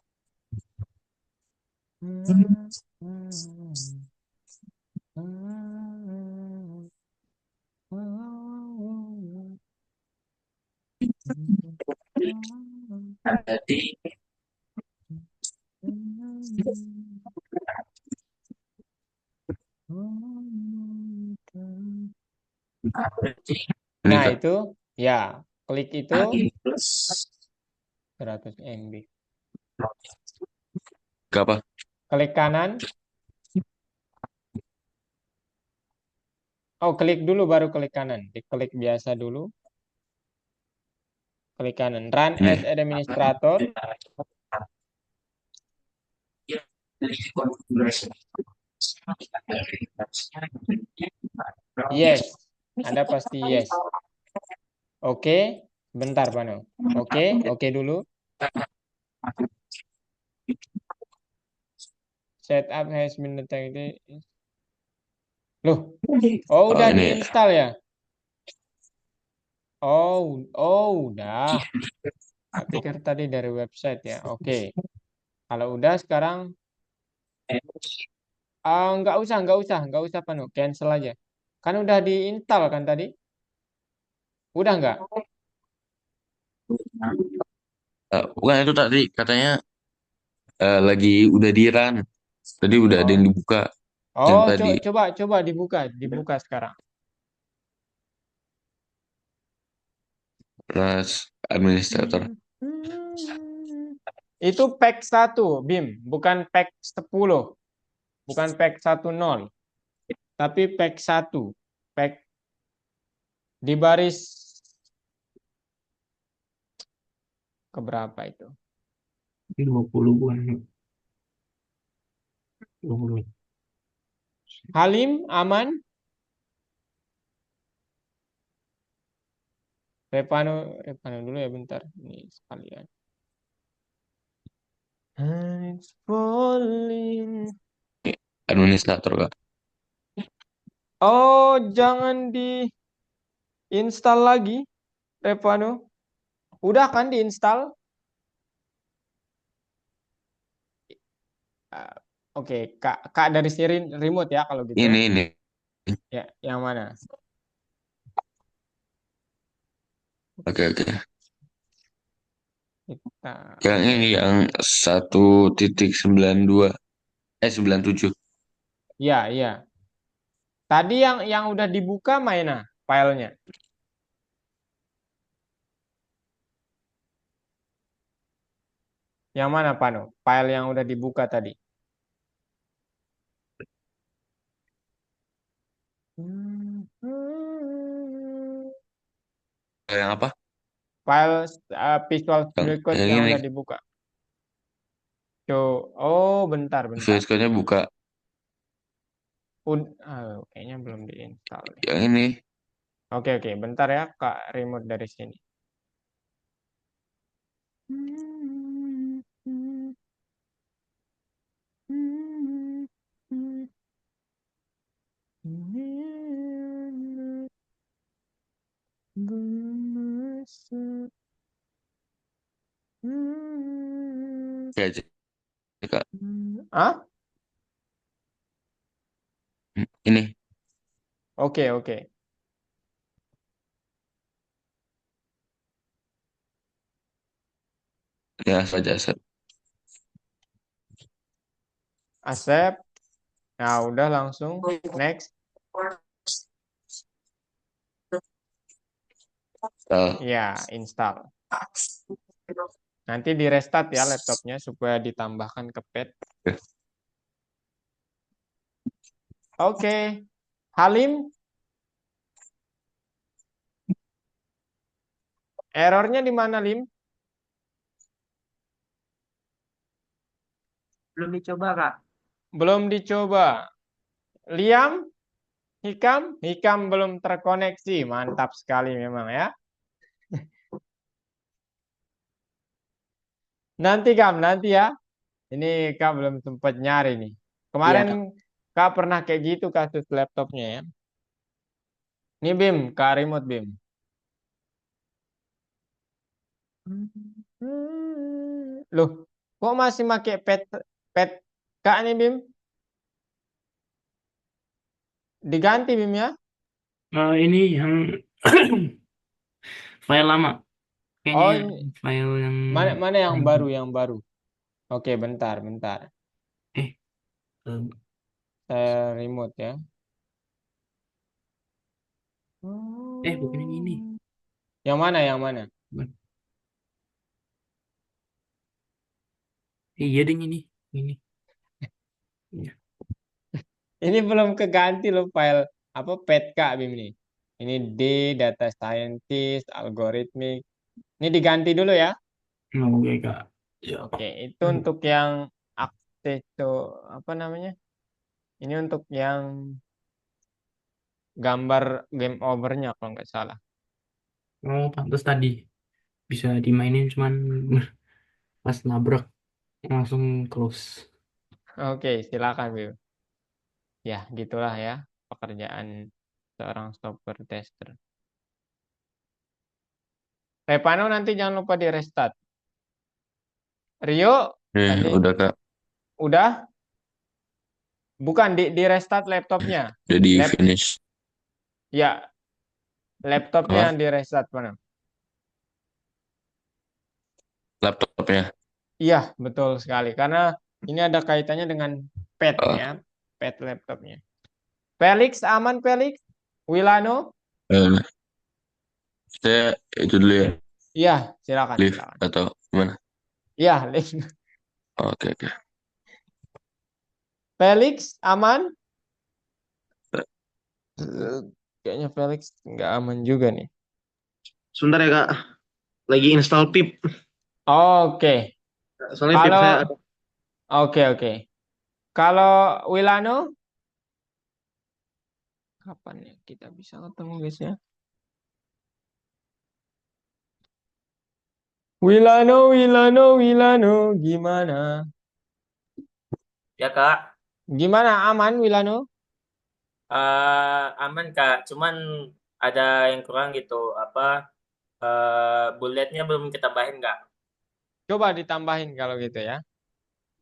Speaker 4: Ini
Speaker 1: Nah,
Speaker 4: Kak.
Speaker 1: itu ya, klik itu 100 MB.
Speaker 4: Ke apa?
Speaker 1: Klik kanan. Oh, klik dulu baru klik kanan. Diklik biasa dulu. Klik kanan. Run as
Speaker 4: Ini.
Speaker 1: administrator. Yes. Anda pasti yes. Oke. Bentar, Pano. Oke. Oke dulu. Setup has been detected. Loh. Oh,
Speaker 4: Oh,
Speaker 1: udah
Speaker 4: ini.
Speaker 1: diinstal ya? Oh, udah. Saya pikir tadi dari website ya. Oke. Kalau udah sekarang nggak usah Pano. Cancel aja. Kan udah diinstal kan tadi? Udah nggak?
Speaker 4: Bukan itu tadi katanya lagi udah di run. Tadi udah ada yang
Speaker 1: Oh.
Speaker 4: dibuka yang
Speaker 1: Oh,
Speaker 4: tadi.
Speaker 1: coba dibuka sekarang.
Speaker 4: Plus administrator.
Speaker 1: Itu pack 1, Bim, bukan pack 10. Bukan pack 10, tapi pack 1. Pack di baris keberapa itu?
Speaker 3: 50-an. 20.
Speaker 1: Halim, aman? Repano dulu ya bentar. Ini sekalian. It's falling.
Speaker 4: Administrator Kak.
Speaker 1: Oh, jangan diinstal lagi, Repano. Udah kan diinstal? Ah, Oke, Kak dari remote ya kalau gitu.
Speaker 4: Ini.
Speaker 1: Ya, yang mana?
Speaker 4: Oke, oke.
Speaker 1: Kita
Speaker 4: Yang ini yang 1.92 97.
Speaker 1: ya, iya. Tadi yang udah dibuka mana filenya? Yang mana, Pano? File yang udah dibuka tadi.
Speaker 4: Yang apa?
Speaker 1: File Visual Studio Code
Speaker 4: Yang
Speaker 1: yang
Speaker 4: ini
Speaker 1: udah dibuka. Oh, bentar.
Speaker 4: VS Code-nya buka.
Speaker 1: Kayaknya belum diinstal.
Speaker 4: Yang ini
Speaker 1: Oke, bentar ya, Kak, remote dari sini.
Speaker 4: Ya, Kak.
Speaker 1: Ah?
Speaker 4: Ini
Speaker 1: Oke.
Speaker 4: ya saja.
Speaker 1: Accept. Nah, udah langsung. Next. Ya, install. Nanti di restart ya laptopnya supaya ditambahkan ke pad. Oke. Halim, errornya di mana, Lim?
Speaker 5: Belum dicoba, Kak.
Speaker 1: Belum dicoba. Liam, Hikam belum terkoneksi. Mantap sekali memang ya. Nanti ya. Ini Kak belum sempat nyari nih.
Speaker 5: Iya, Kak.
Speaker 1: Kemarin Kak pernah kayak gitu kasus laptopnya ya. Ini Bim, Kak remote Bim. Loh, kok masih pakai pet Kak nih Bim? Diganti Bim ya?
Speaker 3: Ini yang file lama. Kayaknya
Speaker 1: Oh,
Speaker 3: yang file yang
Speaker 1: mana yang baru? Oke, bentar.
Speaker 3: eh eh,
Speaker 1: Saya remote ya.
Speaker 3: bukan yang ini.
Speaker 1: Yang mana?
Speaker 3: Iya ding ini. Ini. Iya.
Speaker 1: Ini belum keganti loh file apa pet Kak Bim ini. Ini D, data scientist, algoritmik. Ini diganti dulu ya.
Speaker 3: Oke, Kak. Ya.
Speaker 1: Oke, itu untuk yang akses to apa namanya? Ini untuk yang gambar game overnya kalau nggak salah.
Speaker 3: Oh, pantas tadi bisa dimainin cuman pas nabrak langsung close.
Speaker 1: Oke, silakan Bim. Ya, gitulah ya pekerjaan seorang software tester. Repano nanti jangan lupa di restart. Rio tadi
Speaker 4: Udah Kak,
Speaker 1: udah, bukan di restart laptopnya.
Speaker 4: udah di
Speaker 1: Lap
Speaker 4: finish
Speaker 1: ya, laptopnya
Speaker 4: apa
Speaker 1: yang di restart mana?
Speaker 4: laptopnya.
Speaker 1: Iya, betul sekali. Karena ini ada kaitannya dengan pad ya,
Speaker 4: Ah,
Speaker 1: pad laptopnya. Felix, aman Felix? Wilano?
Speaker 4: eh, saya itu dulu ya,
Speaker 1: Iya, silakan.
Speaker 4: live atau gimana?
Speaker 1: Iya,
Speaker 4: Oke.
Speaker 1: Felix, aman? Kayaknya Felix nggak aman juga nih.
Speaker 2: Sebentar ya Kak, lagi install pip.
Speaker 1: Oke,
Speaker 2: Soalnya pip
Speaker 1: kalau
Speaker 2: saya ada.
Speaker 1: oke. Kalau Wilano, kapan ya kita bisa ketemu guys ya? Wilano, gimana?
Speaker 5: Ya, Kak.
Speaker 1: Gimana, aman Wilano?
Speaker 5: Aman, Kak. Cuman ada yang kurang gitu. Apa, bulletnya belum kita tambahin, Kak.
Speaker 1: Coba ditambahin kalau gitu ya.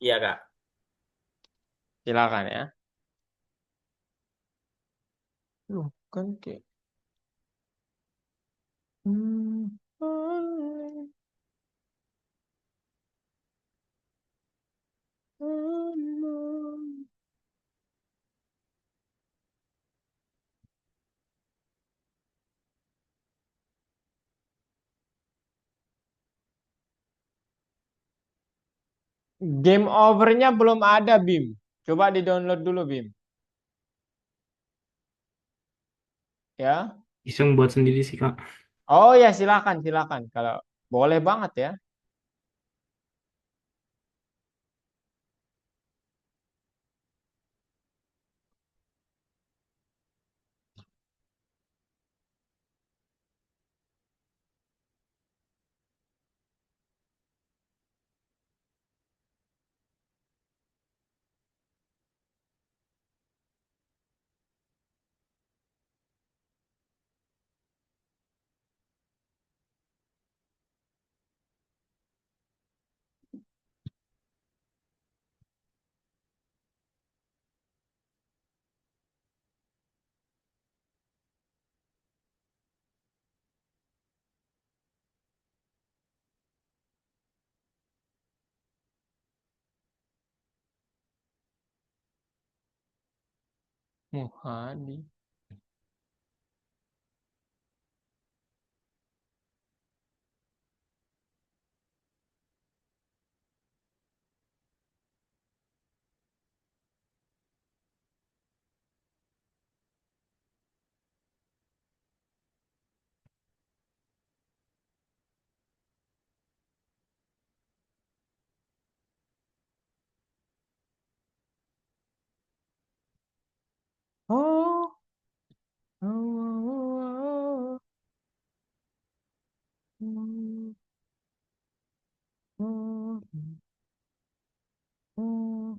Speaker 5: Iya, Kak.
Speaker 1: Silakan ya. Loh, kan kayak game overnya belum ada, Bim. Coba di-download dulu, Bim. Ya.
Speaker 3: Iseng buat sendiri sih, Kak.
Speaker 1: Oh ya, silakan. Kalau boleh banget ya. Muhadi. Oh. Oh, oh, oh, oh, oh, oh.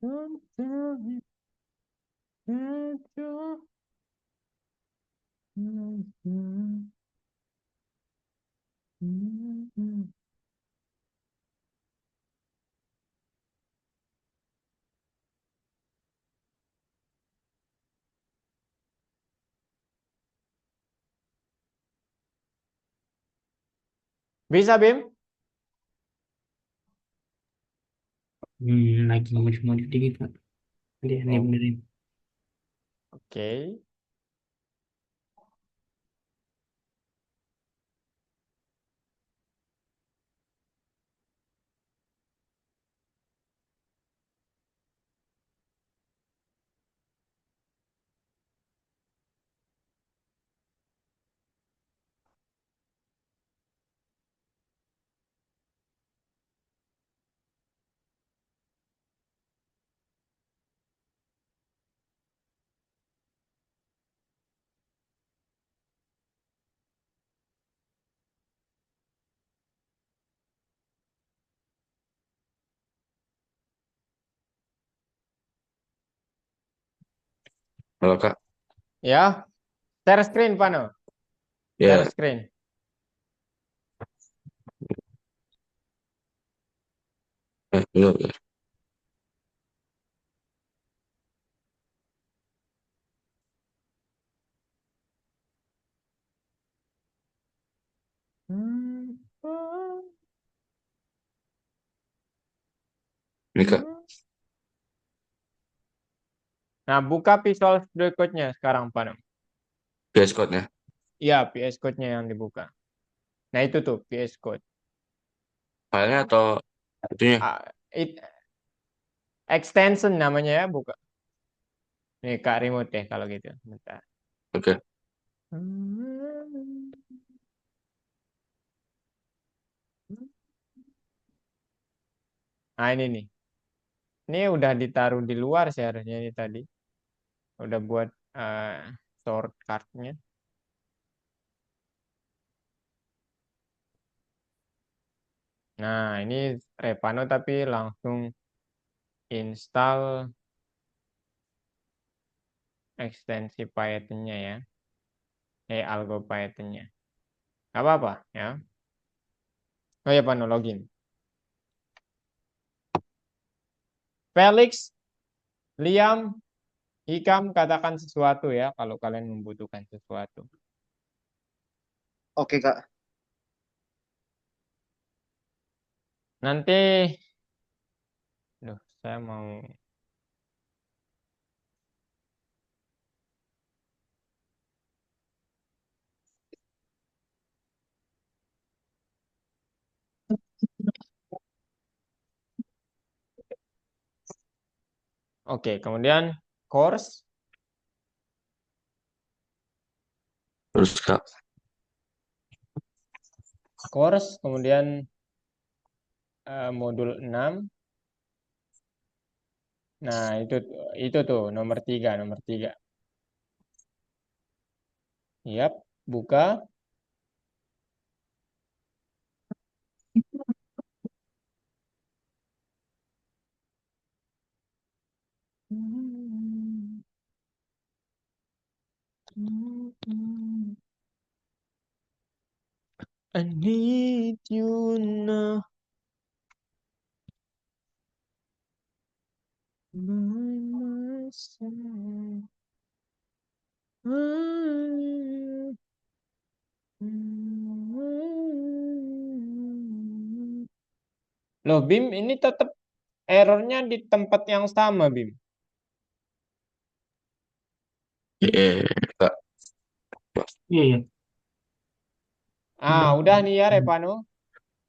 Speaker 1: Don't tell me that you're not. Bisa, Bim?
Speaker 3: Lagi modif-modif dikit Pak. Dia nih
Speaker 1: Oh,
Speaker 3: benerin.
Speaker 1: oke.
Speaker 4: Halo Kak.
Speaker 1: Ya, share screen, Pano. Share
Speaker 4: Ya,
Speaker 1: screen.
Speaker 4: belum. Ini Kak,
Speaker 1: Nah, buka Visual Studio Code-nya sekarang, Pano.
Speaker 4: VS Code-nya.
Speaker 1: Iya, VS Code-nya yang dibuka. Nah, itu tuh VS Code.
Speaker 4: Filenya atau itunya?
Speaker 1: Ah, extension namanya ya, buka. Nih, Kak remote deh kalau gitu. Bentar.
Speaker 4: Oke.
Speaker 1: Nah, ini nih. Ini udah ditaruh di luar seharusnya ini tadi. Udah buat shortcut-nya. Nah, ini Repano tapi langsung install ekstensi Python-nya ya. Algo Python-nya. Gak apa-apa ya. Oh ya, Pano login. Felix, Liam, Hikam, katakan sesuatu ya kalau kalian membutuhkan sesuatu.
Speaker 2: Oke, Kak.
Speaker 1: Nanti, saya mau. Oke, kemudian course,
Speaker 4: Terus Kak,
Speaker 1: kemudian modul 6. Nah, itu tuh nomor 3, nomor 3. Yap, buka. I need you now. By my side. Loh, Bim, ini tetap errornya di tempat yang sama, Bim.
Speaker 4: Kak,
Speaker 3: Iya, iya.
Speaker 1: Udah nih ya, Repano.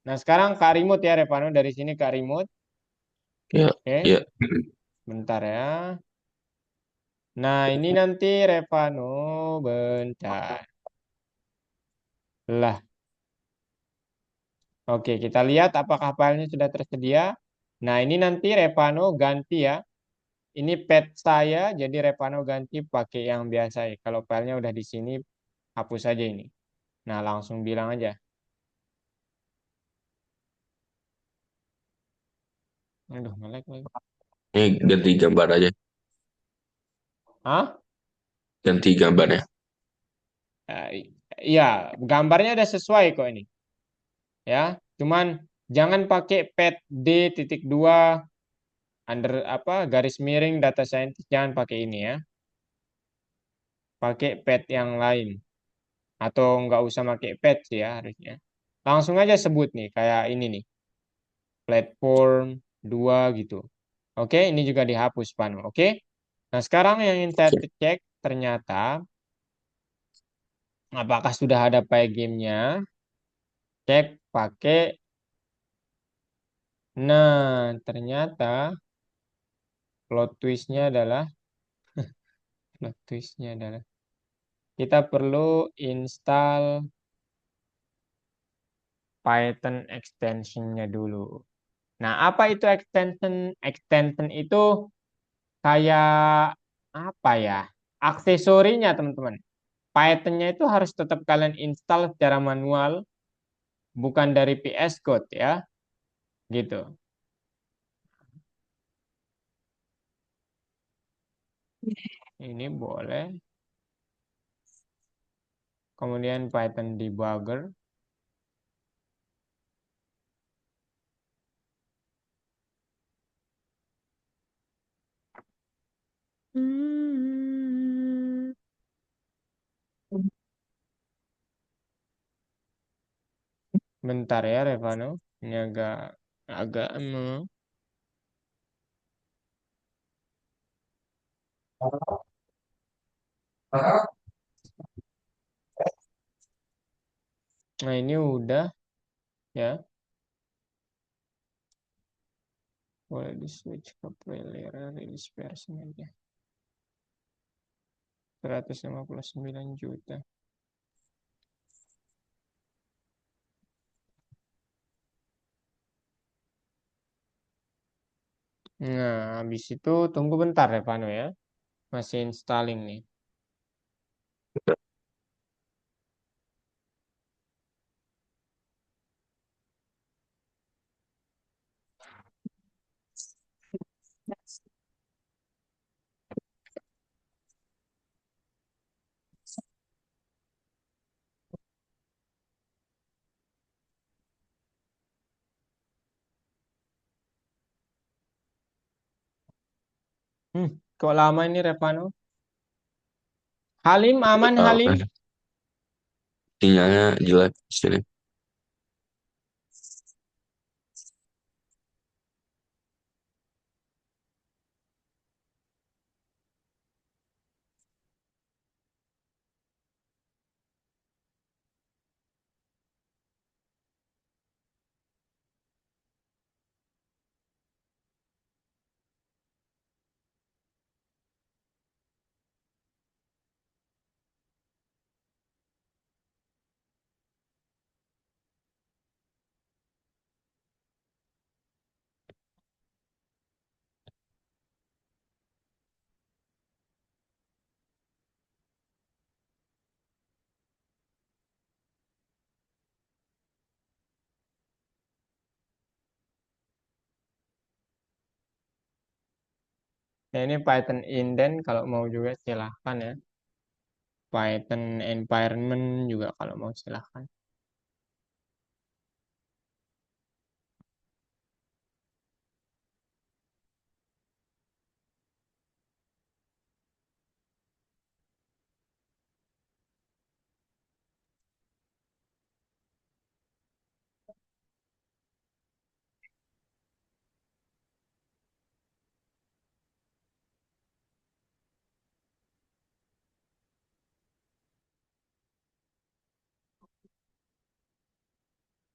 Speaker 1: Nah, sekarang Kak Rimut ya, Repano. Dari sini Kak Rimut.
Speaker 4: ya,
Speaker 1: Oke,
Speaker 4: ya,
Speaker 1: bentar ya. Nah, ini nanti Repano, bentar. Lah, oke, kita lihat apakah filenya sudah tersedia. Nah, ini nanti Repano ganti ya. Ini pet saya, jadi Repano ganti pakai yang biasa ya. Kalau filenya udah di sini, hapus aja ini. Nah, langsung bilang aja. Aduh, nge-lag lagi.
Speaker 4: ini ganti gambar aja,
Speaker 1: Hah?
Speaker 4: ganti gambarnya.
Speaker 1: Iya, gambarnya udah sesuai kok ini. Ya, cuman jangan pakai pet D.2 under garis miring data scientist, jangan pakai ini ya. Pakai pet yang lain. Atau nggak usah pakai pet sih ya harusnya. Langsung aja sebut nih, kayak ini nih. Platform 2 gitu. Oke, ini juga dihapus Panu. Oke. Nah, sekarang yang ingin saya cek ternyata apakah sudah ada gamenya. Cek pakai. Nah, ternyata plot twistnya adalah plot twistnya adalah kita perlu install Python extensionnya dulu. Nah, apa itu extension? Extension itu kayak apa ya? Aksesorinya, teman-teman. Python-nya itu harus tetap kalian install secara manual, bukan dari VS Code ya, gitu. Ini boleh. Kemudian Python debugger. Bentar ya, Revano. Ini agak agak Nah, ini udah ya. Boleh di switch ke player release versi aja. 159 juta. Nah, habis itu tunggu bentar Revano ya. Masih installing nih. Kok lama ini Revano? Halim, aman
Speaker 4: Tahu
Speaker 1: Halim?
Speaker 4: kan sinyalnya jelek di sini.
Speaker 1: Ya, ini Python indent kalau mau juga silahkan ya. Python environment juga kalau mau silahkan.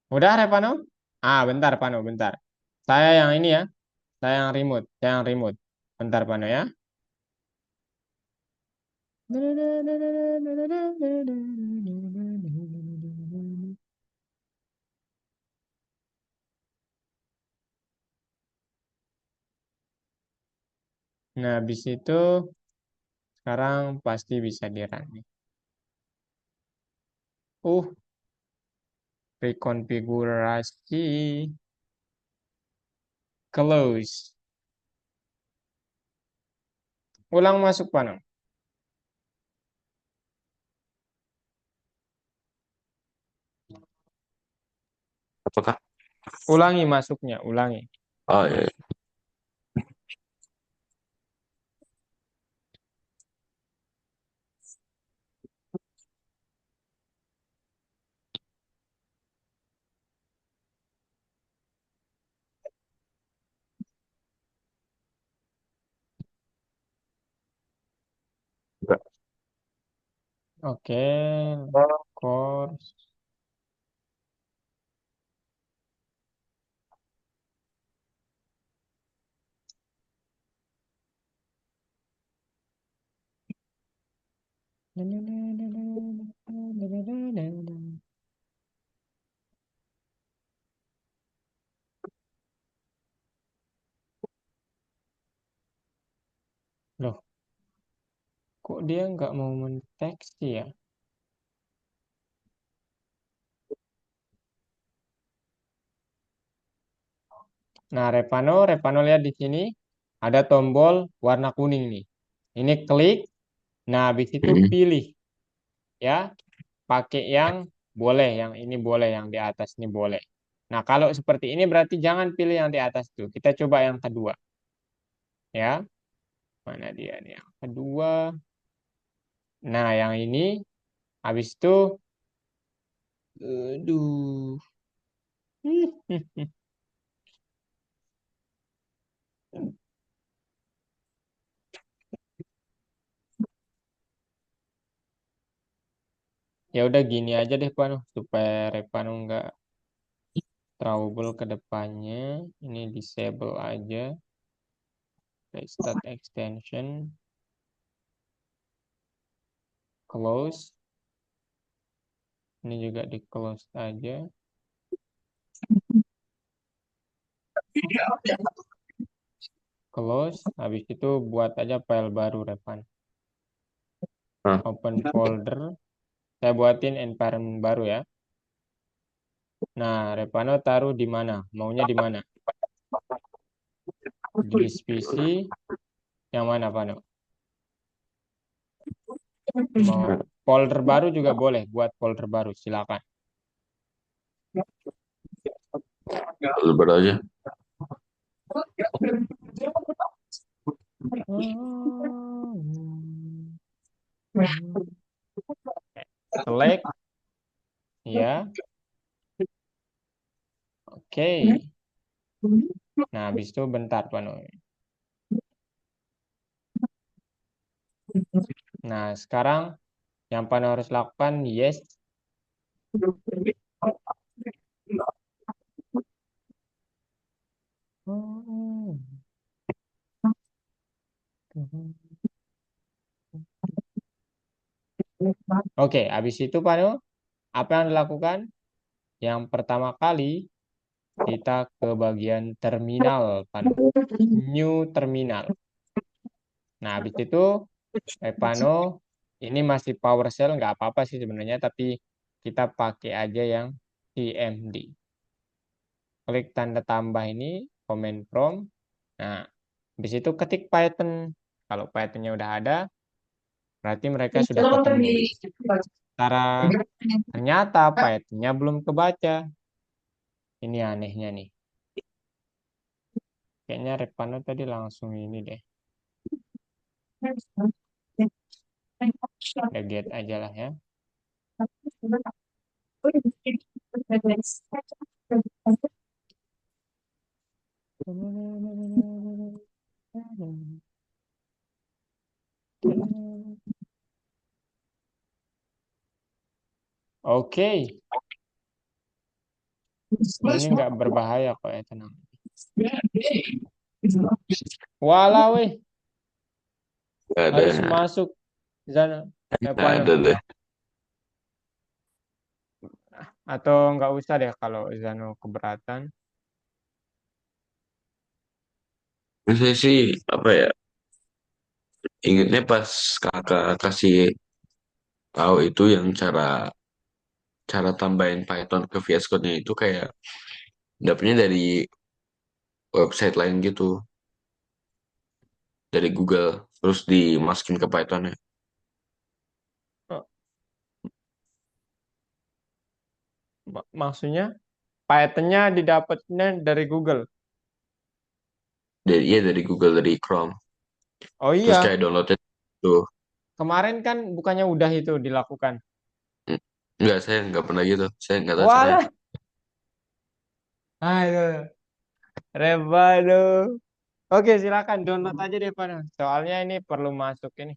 Speaker 1: Udah Revano? Bentar Pano, bentar. Saya yang ini ya. Saya yang remote. Saya yang remote. Bentar Pano ya. Nah, habis itu sekarang pasti bisa di-run nih. Rekonfigurasi close. Ulang masuk Pano.
Speaker 4: Apakah?
Speaker 1: Ulangi masuknya, ulangi.
Speaker 4: Oh ya. Enggak.
Speaker 1: Oke, course. Loh, kok dia nggak mau menteks ya? Nah, Repano lihat di sini ada tombol warna kuning nih. Ini klik, nah habis itu
Speaker 4: Mm-mm.
Speaker 1: pilih ya, pakai yang boleh, yang ini boleh, yang di atas ini boleh. Nah, kalau seperti ini berarti jangan pilih yang di atas tuh. Kita coba yang kedua ya. Mana dia nih yang kedua? Nah, yang ini habis itu aduh. Ya udah gini aja deh Panu supaya Repanu nggak trouble ke depannya. Ini disable aja. Restart extension, close. Ini juga di close aja. Close. Habis itu buat aja file baru Repan.
Speaker 4: Ah,
Speaker 1: Open folder. Saya buatin environment baru ya. Nah, Repano taruh di mana? Maunya di mana? Di PC yang mana, Pano? Mau folder baru juga boleh. Buat folder baru, silakan.
Speaker 4: lebar aja.
Speaker 1: Select, ya. Oke. Nah, habis itu bentar, Panu. Nah, sekarang yang Panu harus lakukan, yes. Oke, habis itu Panu, apa yang dilakukan? Yang pertama kali, kita ke bagian terminal, Panu. New terminal. Nah, habis itu, Panu, ini masih PowerShell, nggak apa-apa sih sebenarnya, tapi kita pakai aja yang CMD. Klik tanda tambah ini, command prompt. Nah, habis itu ketik Python. Kalau Pythonnya udah ada, berarti mereka sudah ketemu. Ternyata Pythonnya belum kebaca. Ini anehnya nih. Kayaknya Repano tadi langsung ini deh. Get aja lah ya. Oke. Ini nggak berbahaya kok ya, tenang. Walah weh,
Speaker 4: Nggak ada.
Speaker 1: harus masuk Zana.
Speaker 4: Nggak
Speaker 1: Pano.
Speaker 4: ada deh.
Speaker 1: Atau nggak usah deh kalau Zano keberatan.
Speaker 4: Saya sih apa ya? Ingatnya pas kakak kasih tahu itu yang cara tambahin Python ke VS Code-nya itu kayak dapetnya dari website lain gitu, dari Google, terus dimasukin ke Python-nya.
Speaker 1: Oh, maksudnya Python-nya didapatnya dari Google.
Speaker 4: Dari Google, dari Chrome.
Speaker 1: Oh
Speaker 4: Terus
Speaker 1: iya,
Speaker 4: kayak downloadnya tuh.
Speaker 1: kemarin kan bukannya udah itu dilakukan.
Speaker 4: Enggak, saya nggak pernah gitu. Saya nggak tahu caranya.
Speaker 1: Walah, ayo, Rebano. Oke, silakan download aja deh, Pano. Soalnya ini perlu masuk ini.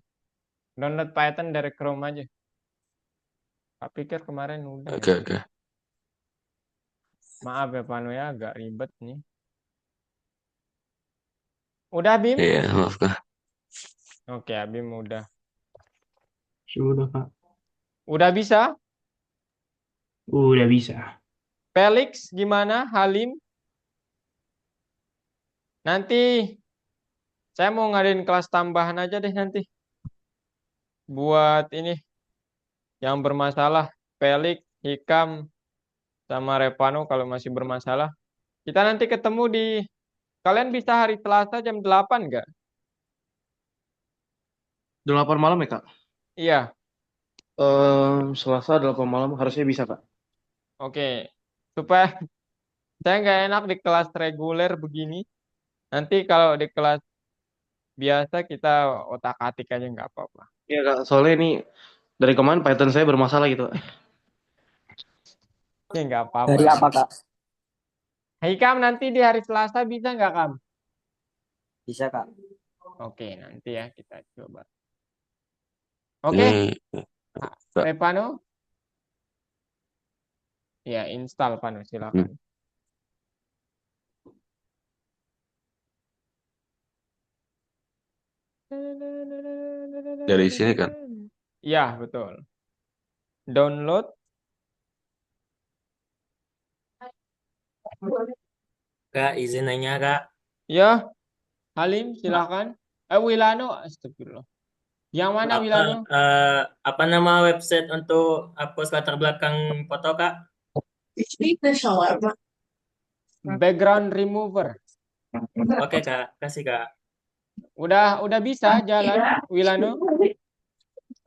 Speaker 1: Download Python dari Chrome aja. Tak pikir kemarin udah ya.
Speaker 4: Oke, oke.
Speaker 1: Maaf ya, Pano ya, agak ribet nih. Udah, Bim?
Speaker 4: Iya, maaf Kak.
Speaker 1: Oke, Bim udah.
Speaker 3: Sudah, Kak.
Speaker 1: Udah bisa?
Speaker 3: Udah bisa.
Speaker 1: Felix gimana? Halim? Nanti saya mau ngadain kelas tambahan aja deh nanti. Buat ini yang bermasalah. Felix, Hikam, sama Repano kalau masih bermasalah. Kita nanti ketemu di... Kalian bisa hari Selasa jam 8 nggak?
Speaker 2: 8 malam ya, Kak?
Speaker 1: Iya,
Speaker 2: Selasa 8 malam harusnya bisa, Kak.
Speaker 1: oke. Supaya saya nggak enak di kelas reguler begini. Nanti kalau di kelas biasa kita otak-atik aja nggak apa-apa.
Speaker 2: Iya, Kak. Soalnya ini dari kemarin Python saya bermasalah gitu.
Speaker 1: Ini nggak apa-apa.
Speaker 6: Dari apa, Kak?
Speaker 1: Hikam nanti di hari Selasa bisa nggak, Kam?
Speaker 6: Bisa, Kak.
Speaker 1: Oke, nanti ya kita coba. Oke,
Speaker 4: Ini Kak.
Speaker 1: Repano? Ya, install Pano, silakan.
Speaker 4: Dari sini kan?
Speaker 1: Iya, betul. Download.
Speaker 5: Kak, izin nanya, Kak.
Speaker 1: Ya, Halim, silakan. Wilano, astagfirullah. Yang mana
Speaker 5: Apa,
Speaker 1: Wilano?
Speaker 5: apa nama website untuk hapus latar belakang foto, Kak?
Speaker 1: Background remover.
Speaker 5: Oke, Kak. Kasih, Kak.
Speaker 1: Udah bisa jalan, Wilano?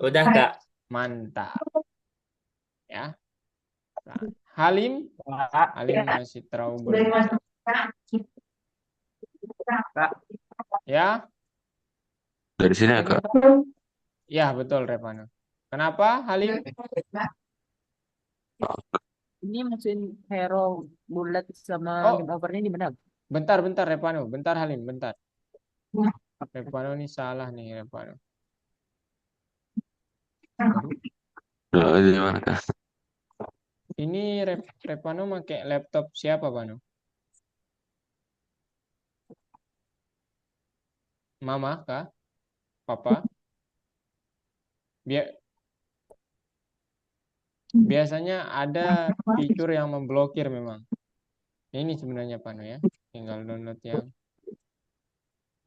Speaker 5: Udah, Kak.
Speaker 1: Mantap. Ya. Nah, Halim masih trouble.
Speaker 6: Kak,
Speaker 1: Ya.
Speaker 4: Dari sini ya, Kak?
Speaker 1: Ya, betul Revano. Kenapa, Halim?
Speaker 6: Ini mesin hero bullet sama
Speaker 1: Oh,
Speaker 6: game overnya di mana?
Speaker 1: bentar Revano. Bentar Halim, bentar. Revano ini salah nih, Revano. Waduh,
Speaker 4: Nah, di mana, Kak?
Speaker 1: ini Revano pakai laptop siapa, Pano? Mama kah? Papa? Bia- Biasanya ada fitur yang memblokir memang. Ini sebenarnya Pano ya. Tinggal download yang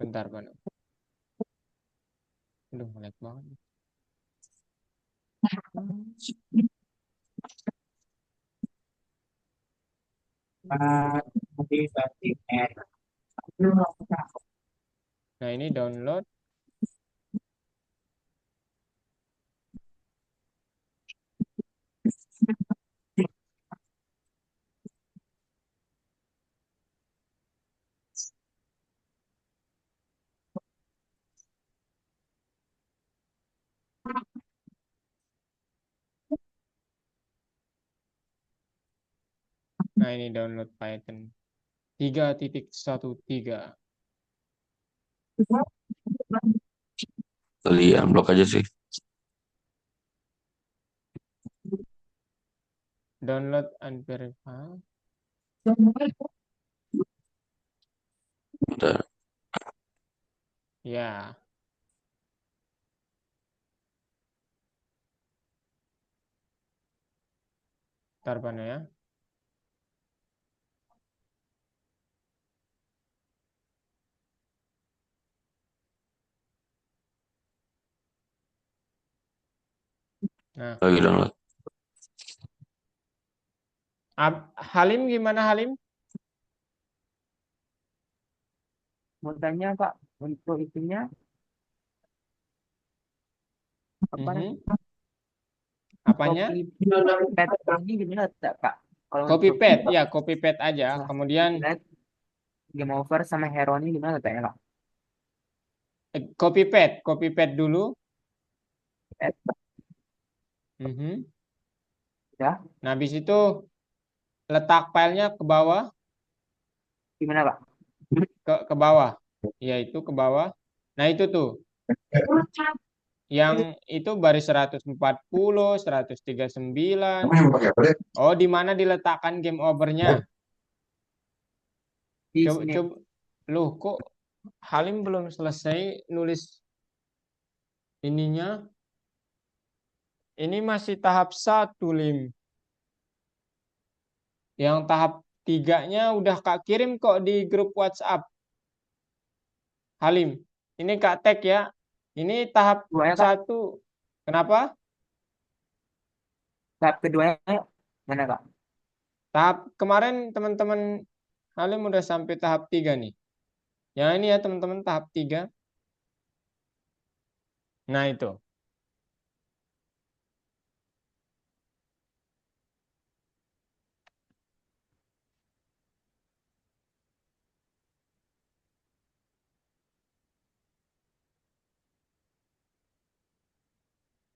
Speaker 1: bentar Pano. Aduh, lag banget. Nah, ini download. Nah, ini download Python 3.13.
Speaker 4: Kali unblock aja sih.
Speaker 1: Download unverified.
Speaker 4: Bentar.
Speaker 1: Ya, bentar Pano ya. Nah,
Speaker 4: Lagi download.
Speaker 1: Halim gimana Halim?
Speaker 6: Mau tanya Kak, untuk itunya apa
Speaker 1: Mhm.
Speaker 6: namanya?
Speaker 1: Apanya?
Speaker 6: Copy pad ini gimana tak Kak? Kalau
Speaker 1: Copy
Speaker 6: untuk
Speaker 1: pad, ya copy pad aja. Kemudian
Speaker 6: bullet, game over sama hero ini gimana tak ya Kak?
Speaker 1: copy pad dulu.
Speaker 6: Pad,
Speaker 1: Mhm.
Speaker 6: ya,
Speaker 1: Nah, habis itu letak filenya ke bawah,
Speaker 6: gimana Kak?
Speaker 1: ke bawah, yaitu ke bawah. Nah, itu tuh, yang itu baris 140, 139. Oh, di mana diletakkan game overnya?
Speaker 6: Di
Speaker 1: Coba,
Speaker 6: sini.
Speaker 1: coba, loh kok Halim belum selesai nulis ininya? Ini masih tahap 1, Lim. Yang tahap 3-nya udah Kak kirim kok di grup WhatsApp. Halim, ini Kak tag ya. Ini tahap
Speaker 6: Dua ya Kak?
Speaker 1: 1. Kenapa?
Speaker 6: Tahap keduanya mana Kak?
Speaker 1: Tahap kemarin teman-teman Halim udah sampai tahap 3 nih. Yang ini ya teman-teman tahap 3. Nah itu.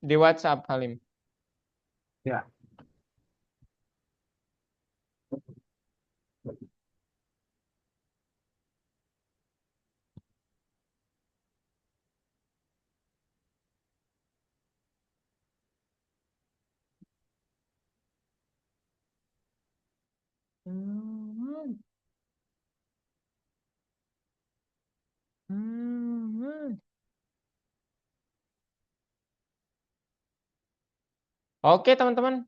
Speaker 1: Di WhatsApp Halim.
Speaker 6: Ya.
Speaker 1: Oke teman-teman.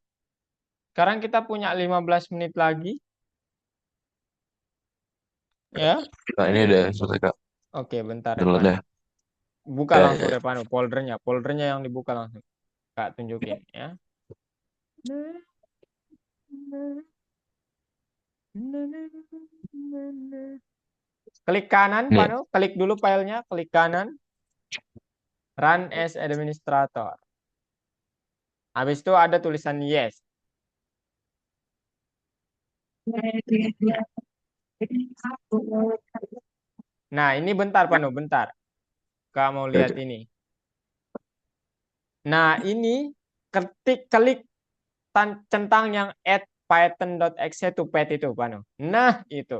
Speaker 1: Sekarang kita punya 15 menit lagi. Ya.
Speaker 4: Nah, ini udah selesai, Kak.
Speaker 1: Oke, bentar
Speaker 4: Download
Speaker 1: Repano.
Speaker 4: deh.
Speaker 1: Buka langsung
Speaker 4: Ya.
Speaker 1: Repano, foldernya. Foldernya yang dibuka langsung. Kak tunjukin ya. Klik kanan,
Speaker 4: Ini.
Speaker 1: Pano. Klik dulu filenya, klik kanan. Run as administrator. Habis itu ada tulisan yes. Nah, ini bentar, Pano, bentar. Kak mau
Speaker 4: Oke,
Speaker 1: lihat
Speaker 4: oke.
Speaker 1: ini. Nah, ini klik centang yang add python.exe to pet itu, Panu. Nah, itu.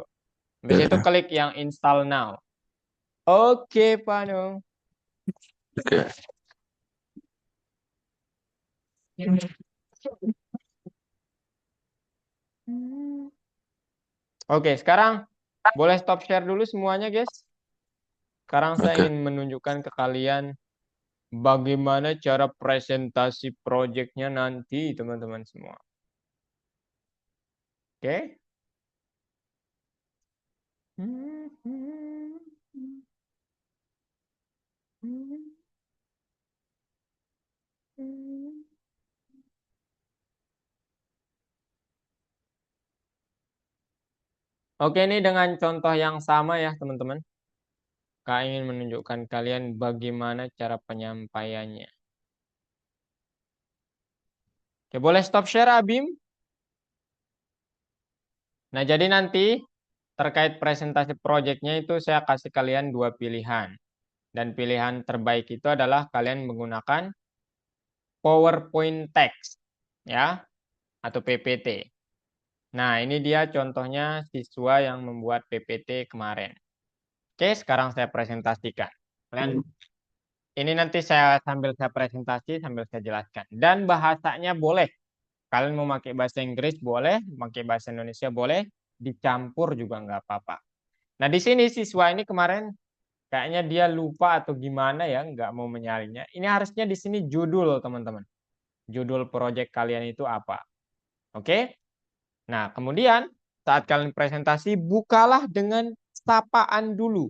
Speaker 1: Habis itu
Speaker 4: Ya,
Speaker 1: klik yang install now. Oke, Panu.
Speaker 4: oke.
Speaker 1: Oke, sekarang boleh stop share dulu semuanya, guys. Sekarang saya
Speaker 4: Oke.
Speaker 1: ingin menunjukkan ke kalian bagaimana cara presentasi projectnya nanti, teman-teman semua. Oke. Oke, ini dengan contoh yang sama ya, teman-teman. Kak ingin menunjukkan kalian bagaimana cara penyampaiannya. Oke, boleh stop share, Abim? Nah, jadi nanti terkait presentasi projectnya itu saya kasih kalian 2 pilihan. Dan pilihan terbaik itu adalah kalian menggunakan PowerPoint text, ya, atau PPT. Nah, ini dia contohnya siswa yang membuat PPT kemarin. Oke, sekarang saya presentasikan. Kalian, ini nanti saya presentasi sambil saya jelaskan. Dan bahasanya boleh. Kalian mau pakai bahasa Inggris boleh, pakai bahasa Indonesia boleh, dicampur juga nggak apa-apa. Nah, di sini siswa ini kemarin kayaknya dia lupa atau gimana ya, nggak mau menyalinnya. Ini harusnya di sini judul, teman-teman. Judul proyek kalian itu apa. Oke? Nah, kemudian saat kalian presentasi, bukalah dengan sapaan dulu.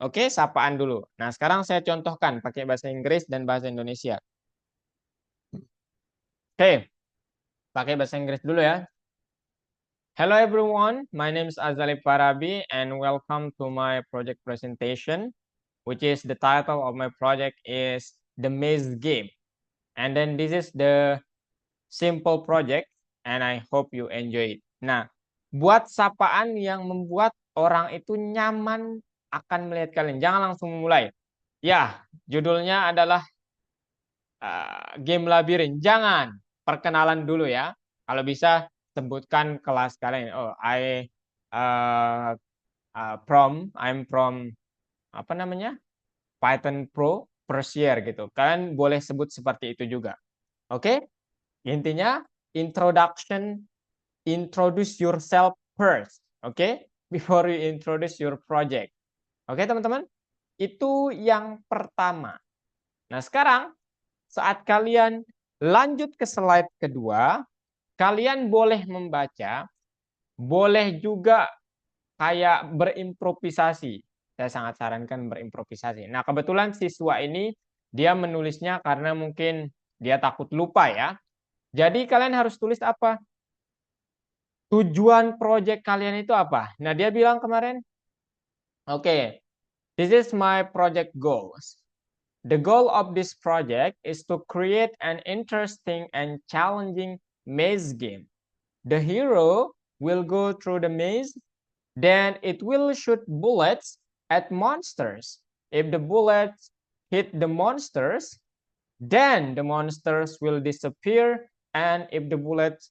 Speaker 1: Oke, sapaan dulu. Nah, sekarang saya contohkan pakai bahasa Inggris dan bahasa Indonesia. Oke, pakai bahasa Inggris dulu ya. Hello everyone, my name is Azali Parabi and welcome to my project presentation, which is the title of my project is The Maze Game. And then this is the simple project and I hope you enjoy it. Nah, buat sapaan yang membuat orang itu nyaman akan melihat kalian. Jangan langsung mulai. Ya, judulnya adalah game labirin. Jangan, perkenalan dulu ya. Kalau bisa sebutkan kelas kalian. Oh, I'm from apa namanya? Python Pro first year gitu. Kalian boleh sebut seperti itu juga. Oke? Intinya introduce yourself first. Oke? Before you introduce your project. Oke, teman-teman? Itu yang pertama. Nah, sekarang saat kalian lanjut ke slide kedua, kalian boleh membaca, boleh juga kayak berimprovisasi. Saya sangat sarankan berimprovisasi. Nah, kebetulan siswa ini dia menulisnya karena mungkin dia takut lupa ya. Jadi kalian harus tulis apa? Tujuan proyek kalian itu apa? Nah, dia bilang kemarin, okay, this is my project goals. The goal of this project is to create an interesting and challenging maze game. The hero will go through the maze, then it will shoot bullets at monsters. If the bullets hit the monsters, then the monsters will disappear, and if the bullets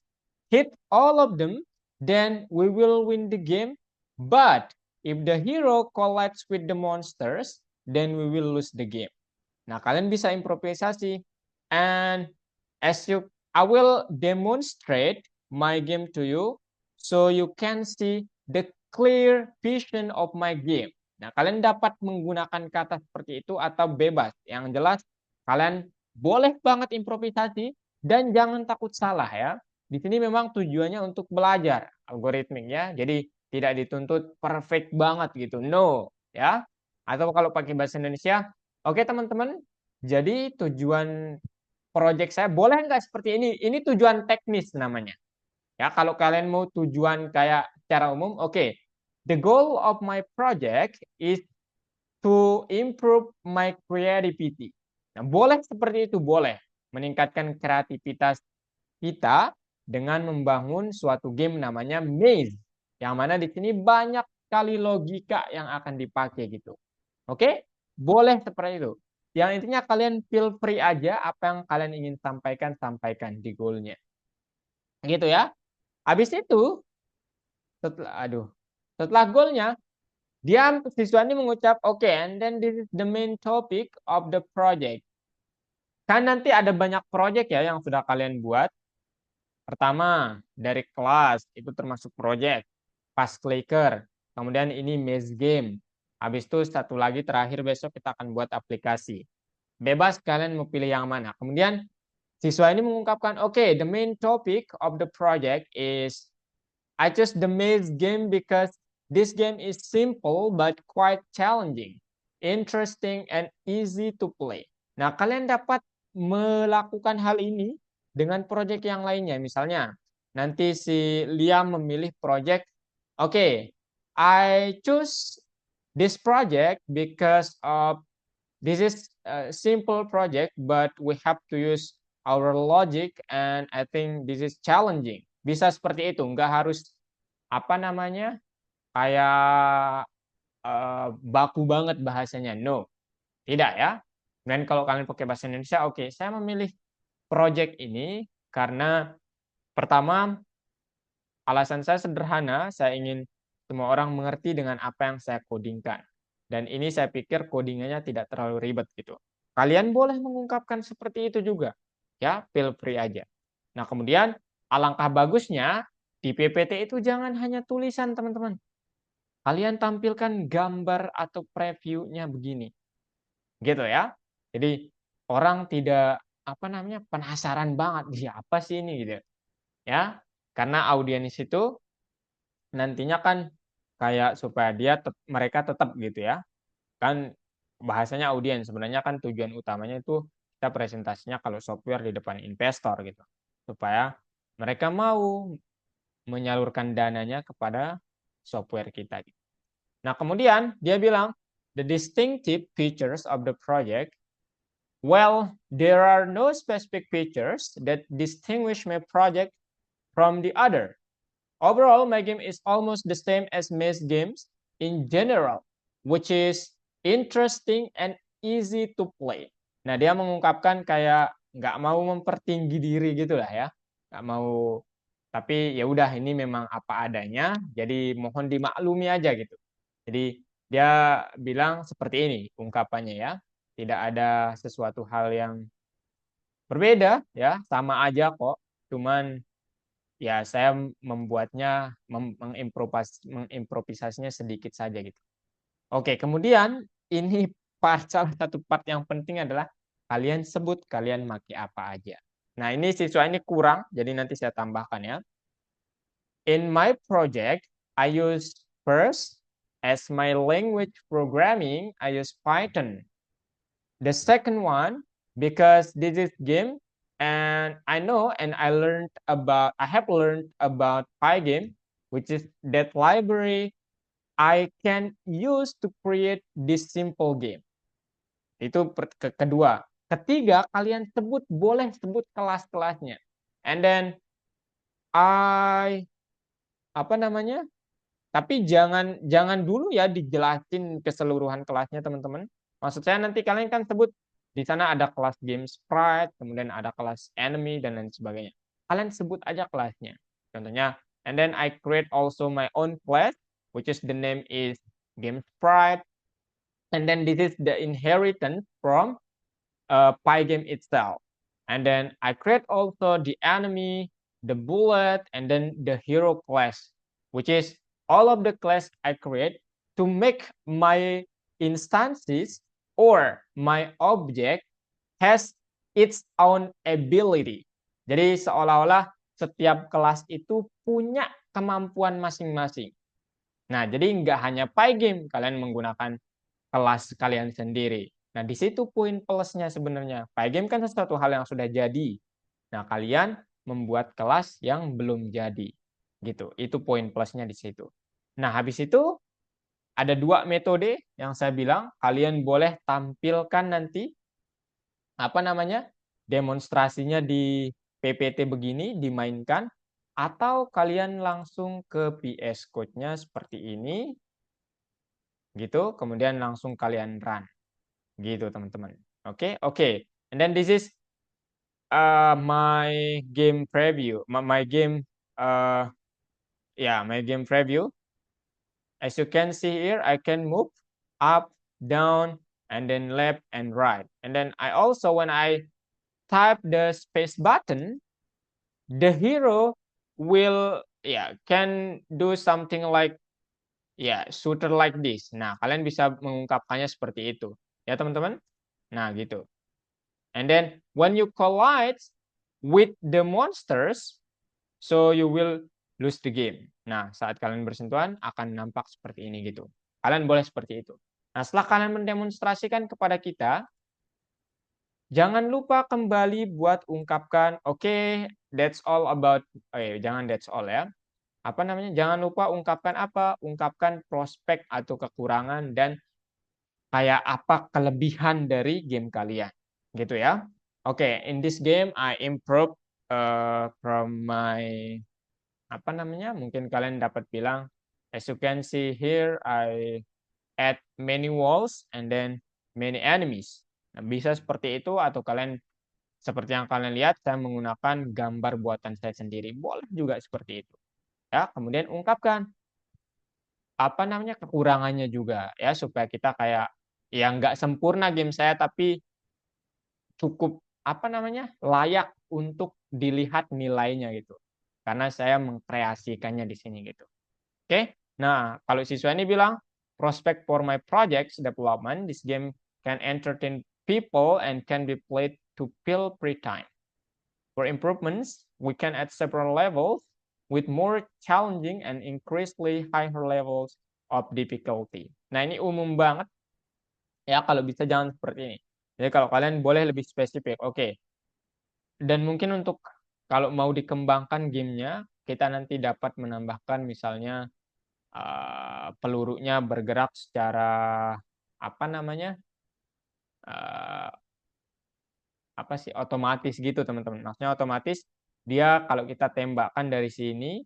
Speaker 1: hit all of them, then we will win the game. But if the hero collides with the monsters, then we will lose the game. Nah, kalian bisa improvisasi. And I will demonstrate my game to you so you can see the clear vision of my game. Nah, kalian dapat menggunakan kata seperti itu atau bebas. Yang jelas, kalian boleh banget improvisasi dan jangan takut salah ya. Di sini memang tujuannya untuk belajar algoritmik ya. Jadi tidak dituntut perfect banget gitu. No, ya. Atau kalau pakai bahasa Indonesia, oke teman-teman, jadi tujuan proyek saya boleh nggak seperti ini? Ini tujuan teknis namanya. Ya, kalau kalian mau tujuan kayak secara umum, oke. The goal of my project is to improve my creativity. Nah, boleh seperti itu, boleh. Meningkatkan kreativitas kita dengan membangun suatu game namanya maze. Yang mana di sini banyak sekali logika yang akan dipakai gitu. Oke? boleh seperti itu. Yang intinya kalian feel free aja apa yang kalian ingin sampaikan di goalnya. Gitu ya. Habis itu, setelah goalnya, siswa ini mengucap, oke, and then this is the main topic of the project. Kan nanti ada banyak project ya yang sudah kalian buat. Pertama, dari kelas, itu termasuk project. Fast clicker. Kemudian ini maze game. Habis itu satu lagi terakhir besok kita akan buat aplikasi. Bebas kalian mau pilih yang mana. Kemudian siswa ini mengungkapkan, oke, the main topic of the project is I choose the maze game because this game is simple but quite challenging, interesting and easy to play. Nah, kalian dapat melakukan hal ini dengan project yang lainnya. Misalnya, nanti si Liam memilih project, oke, I choose this project because of this is a simple project, but we have to use our logic and I think this is challenging. Bisa seperti itu, nggak harus apa namanya kayak baku banget bahasanya. No, tidak ya. Dan kalau kalian pakai bahasa Indonesia, oke, saya memilih project ini karena pertama alasan saya sederhana, saya ingin semua orang mengerti dengan apa yang saya codingkan. Dan ini saya pikir codingannya tidak terlalu ribet gitu. Kalian boleh mengungkapkan seperti itu juga. Ya, feel free aja. Nah, kemudian alangkah bagusnya di PPT itu jangan hanya tulisan, teman-teman. Kalian tampilkan gambar atau previewnya begini. Gitu ya. Jadi orang tidak penasaran banget, dia apa sih ini gitu. Ya, karena audiens itu nantinya kan kayak supaya mereka tetap gitu ya. Kan bahasanya audiens, sebenarnya kan tujuan utamanya itu kita presentasinya kalau software di depan investor gitu. Supaya mereka mau menyalurkan dananya kepada software kita. Nah, kemudian dia bilang, the distinctive features of the project, well, there are no specific features that distinguish my project from the other. Overall, my game is almost the same as maze games in general, which is interesting and easy to play. Nah, dia mengungkapkan kayak nggak mau mempertinggi diri gitu lah ya. Nggak mau, tapi ya udah ini memang apa adanya, jadi mohon dimaklumi aja gitu. Jadi dia bilang seperti ini ungkapannya ya. Tidak ada sesuatu hal yang berbeda ya, sama aja kok. Cuman ya saya membuatnya mengimprovisasinya sedikit saja gitu. Oke, kemudian ini salah satu part yang penting adalah kalian sebut kalian maki apa aja. Nah, ini siswa ini kurang, jadi nanti saya tambahkan ya. In my project, I use first as my language programming, I use Python. The second one, because this is game, and I know and I have learned about Pygame, which is that library I can use to create this simple game. Itu kedua. Ketiga, kalian boleh sebut kelas-kelasnya. And then tapi jangan dulu ya dijelasin keseluruhan kelasnya, teman-teman. Maksud saya nanti kalian kan sebut di sana ada kelas game sprite, kemudian ada kelas enemy dan lain sebagainya. Kalian sebut aja kelasnya. Contohnya, and then I create also my own class, which is the name is game sprite, and then this is the inheritance from Pygame itself. And then I create also the enemy, the bullet, and then the hero class, which is all of the class I create to make my instances or my object has its own ability. Jadi seolah-olah setiap kelas itu punya kemampuan masing-masing. Nah, jadi nggak hanya Pygame, kalian menggunakan kelas kalian sendiri. Nah, di situ poin plusnya sebenarnya. Pygame kan sesuatu hal yang sudah jadi. Nah, kalian membuat kelas yang belum jadi. Gitu. Itu poin plusnya di situ. Nah, habis itu ada 2 metode yang saya bilang. Kalian boleh tampilkan nanti demonstrasinya di PPT begini, dimainkan. Atau kalian langsung ke VS Code-nya seperti ini. Gitu, kemudian langsung kalian run. Gitu teman-teman. Oke. And then this is my game preview. My game my game preview. As you can see here, I can move up, down, and then left and right. And then I also, when I type the space button, the hero will can do something like shooter like this. Nah, kalian bisa mengungkapkannya seperti itu. Ya, teman-teman. Nah, gitu. And then when you collide with the monsters, so you will lose the game. Nah, saat kalian bersentuhan akan nampak seperti ini gitu. Kalian boleh seperti itu. Nah, setelah kalian mendemonstrasikan kepada kita, jangan lupa kembali buat ungkapkan, oke, that's all about, jangan that's all ya. Jangan lupa ungkapkan apa? Ungkapkan prospek atau kekurangan dan kayak apa kelebihan dari game kalian. Gitu ya. Oke, in this game I improve from my mungkin kalian dapat bilang, as you can see here, I add many walls and then many enemies. Nah, bisa seperti itu atau kalian seperti yang kalian lihat, saya menggunakan gambar buatan saya sendiri. Boleh juga seperti itu. Ya, kemudian ungkapkan kekurangannya juga ya supaya kita kayak nggak sempurna game saya tapi cukup layak untuk dilihat nilainya gitu. Karena saya mengkreasikannya di sini gitu. Oke. Nah, kalau siswa ini bilang prospect for my projects development, this game can entertain people and can be played to fill free time. For improvements, we can add several levels with more challenging and increasingly higher levels of difficulty. Nah, ini umum banget. Ya, kalau bisa jangan seperti ini. Jadi kalau kalian boleh lebih spesifik, oke. Dan mungkin untuk kalau mau dikembangkan gamenya, kita nanti dapat menambahkan misalnya pelurunya bergerak secara otomatis gitu teman-teman. Maksudnya otomatis dia kalau kita tembakkan dari sini,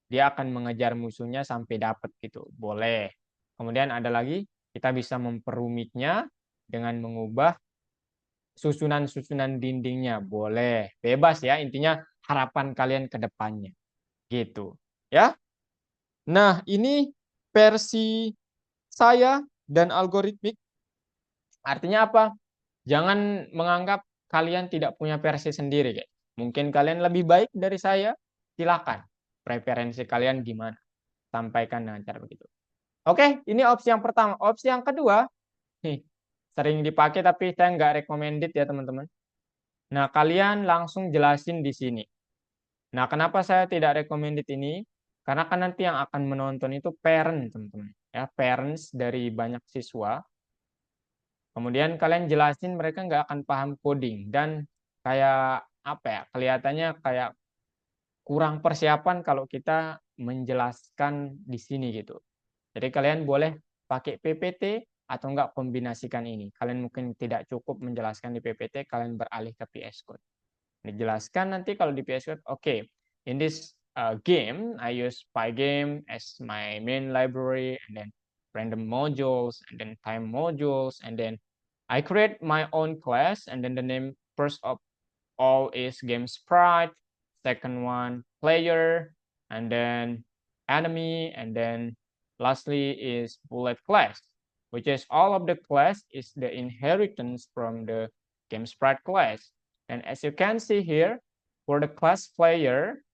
Speaker 1: dia akan mengejar musuhnya sampai dapat gitu. Boleh. Kemudian ada lagi, kita bisa memperumitnya dengan mengubah susunan-susunan dindingnya. Boleh. Bebas ya, intinya harapan kalian ke depannya. Gitu. Ya. Nah, ini versi saya dan algoritmik. Artinya apa? Jangan menganggap kalian tidak punya versi sendiri. Kayak. Mungkin kalian lebih baik dari saya. Silakan. Preferensi kalian gimana? Sampaikan dengan cara begitu. Oke, ini opsi yang pertama. Opsi yang kedua, nih, sering dipakai tapi saya nggak recommended ya teman-teman. Nah, kalian langsung jelasin di sini. Nah, kenapa saya tidak recommended ini? Karena kan nanti yang akan menonton itu parent, teman-teman. Ya, parents dari banyak siswa. Kemudian kalian jelasin mereka nggak akan paham coding. Dan kayak kelihatannya kayak kurang persiapan kalau kita menjelaskan di sini gitu. Jadi kalian boleh pakai PPT atau enggak kombinasikan ini. Kalian mungkin tidak cukup menjelaskan di PPT, kalian beralih ke VS Code. Dijelaskan nanti kalau di VS Code, okay, in this game, I use Pygame as my main library, and then random modules, and then time modules, and then I create my own class, and then the name first of all is game sprite, second one player, and then enemy, and then lastly is bullet class, which is all of the class is the inheritance from the game sprite class. And as you can see here, for the class player,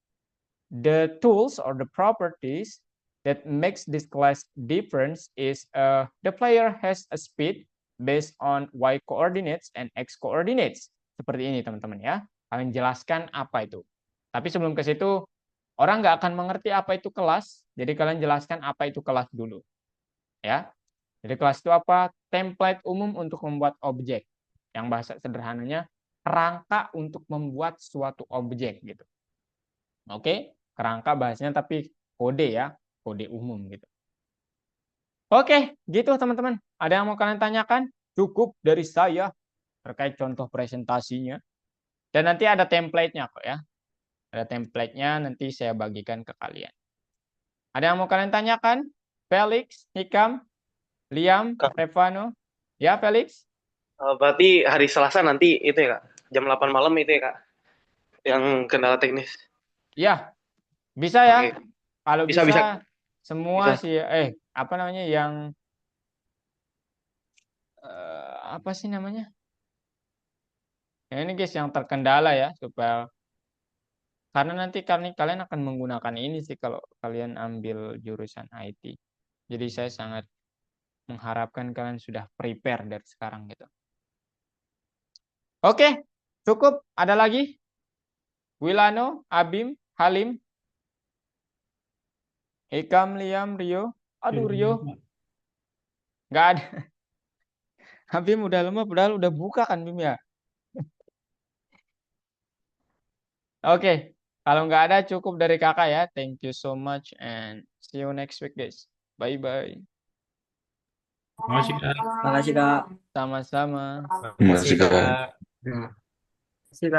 Speaker 1: the tools or the properties that makes this class different is the player has a speed based on y coordinates and x coordinates. Seperti ini teman-teman ya. Kalian jelaskan apa itu. Tapi sebelum ke situ, orang nggak akan mengerti apa itu kelas. Jadi kalian jelaskan apa itu kelas dulu. Ya. Jadi kelas itu apa? Template umum untuk membuat objek. Yang bahasa sederhananya, kerangka untuk membuat suatu objek gitu. Oke, kerangka bahasanya tapi kode ya, kode umum gitu. Oke, gitu teman-teman. Ada yang mau kalian tanyakan? Cukup dari saya terkait contoh presentasinya. Dan nanti ada template-nya kok ya. Ada template-nya nanti saya bagikan ke kalian. Ada yang mau kalian tanyakan? Felix, Hikam, Liam,
Speaker 2: Kak.
Speaker 1: Stefano. Ya, Felix?
Speaker 2: Berarti hari Selasa nanti itu ya Kak, jam 8 malam itu ya Kak, yang kendala teknis.
Speaker 1: Ya, bisa ya.
Speaker 2: Oke,
Speaker 1: Kalau
Speaker 2: bisa
Speaker 1: bisa
Speaker 2: bisa
Speaker 1: semua
Speaker 2: bisa.
Speaker 1: sih apa namanya yang apa sih namanya? Ya ini guys yang terkendala ya supaya karena nanti kalian akan menggunakan ini sih kalau kalian ambil jurusan IT. Jadi saya sangat mengharapkan kalian sudah prepare dari sekarang gitu. Oke, cukup. Ada lagi? Wilano, Abim, Halim, Ikam, Liam, Rio. Aduh, Rio. Nggak ada. Abim udah lama padahal udah buka kan Bim ya? Oke, kalau nggak ada cukup dari kakak ya. Thank you so much and see you next week guys. Bye-bye.
Speaker 3: Makasih, Kak.
Speaker 6: Makasih Kak.
Speaker 1: Sama-sama.
Speaker 4: Masih
Speaker 5: Makasih,
Speaker 4: Kak.
Speaker 5: Kak.
Speaker 6: Makasih Kak.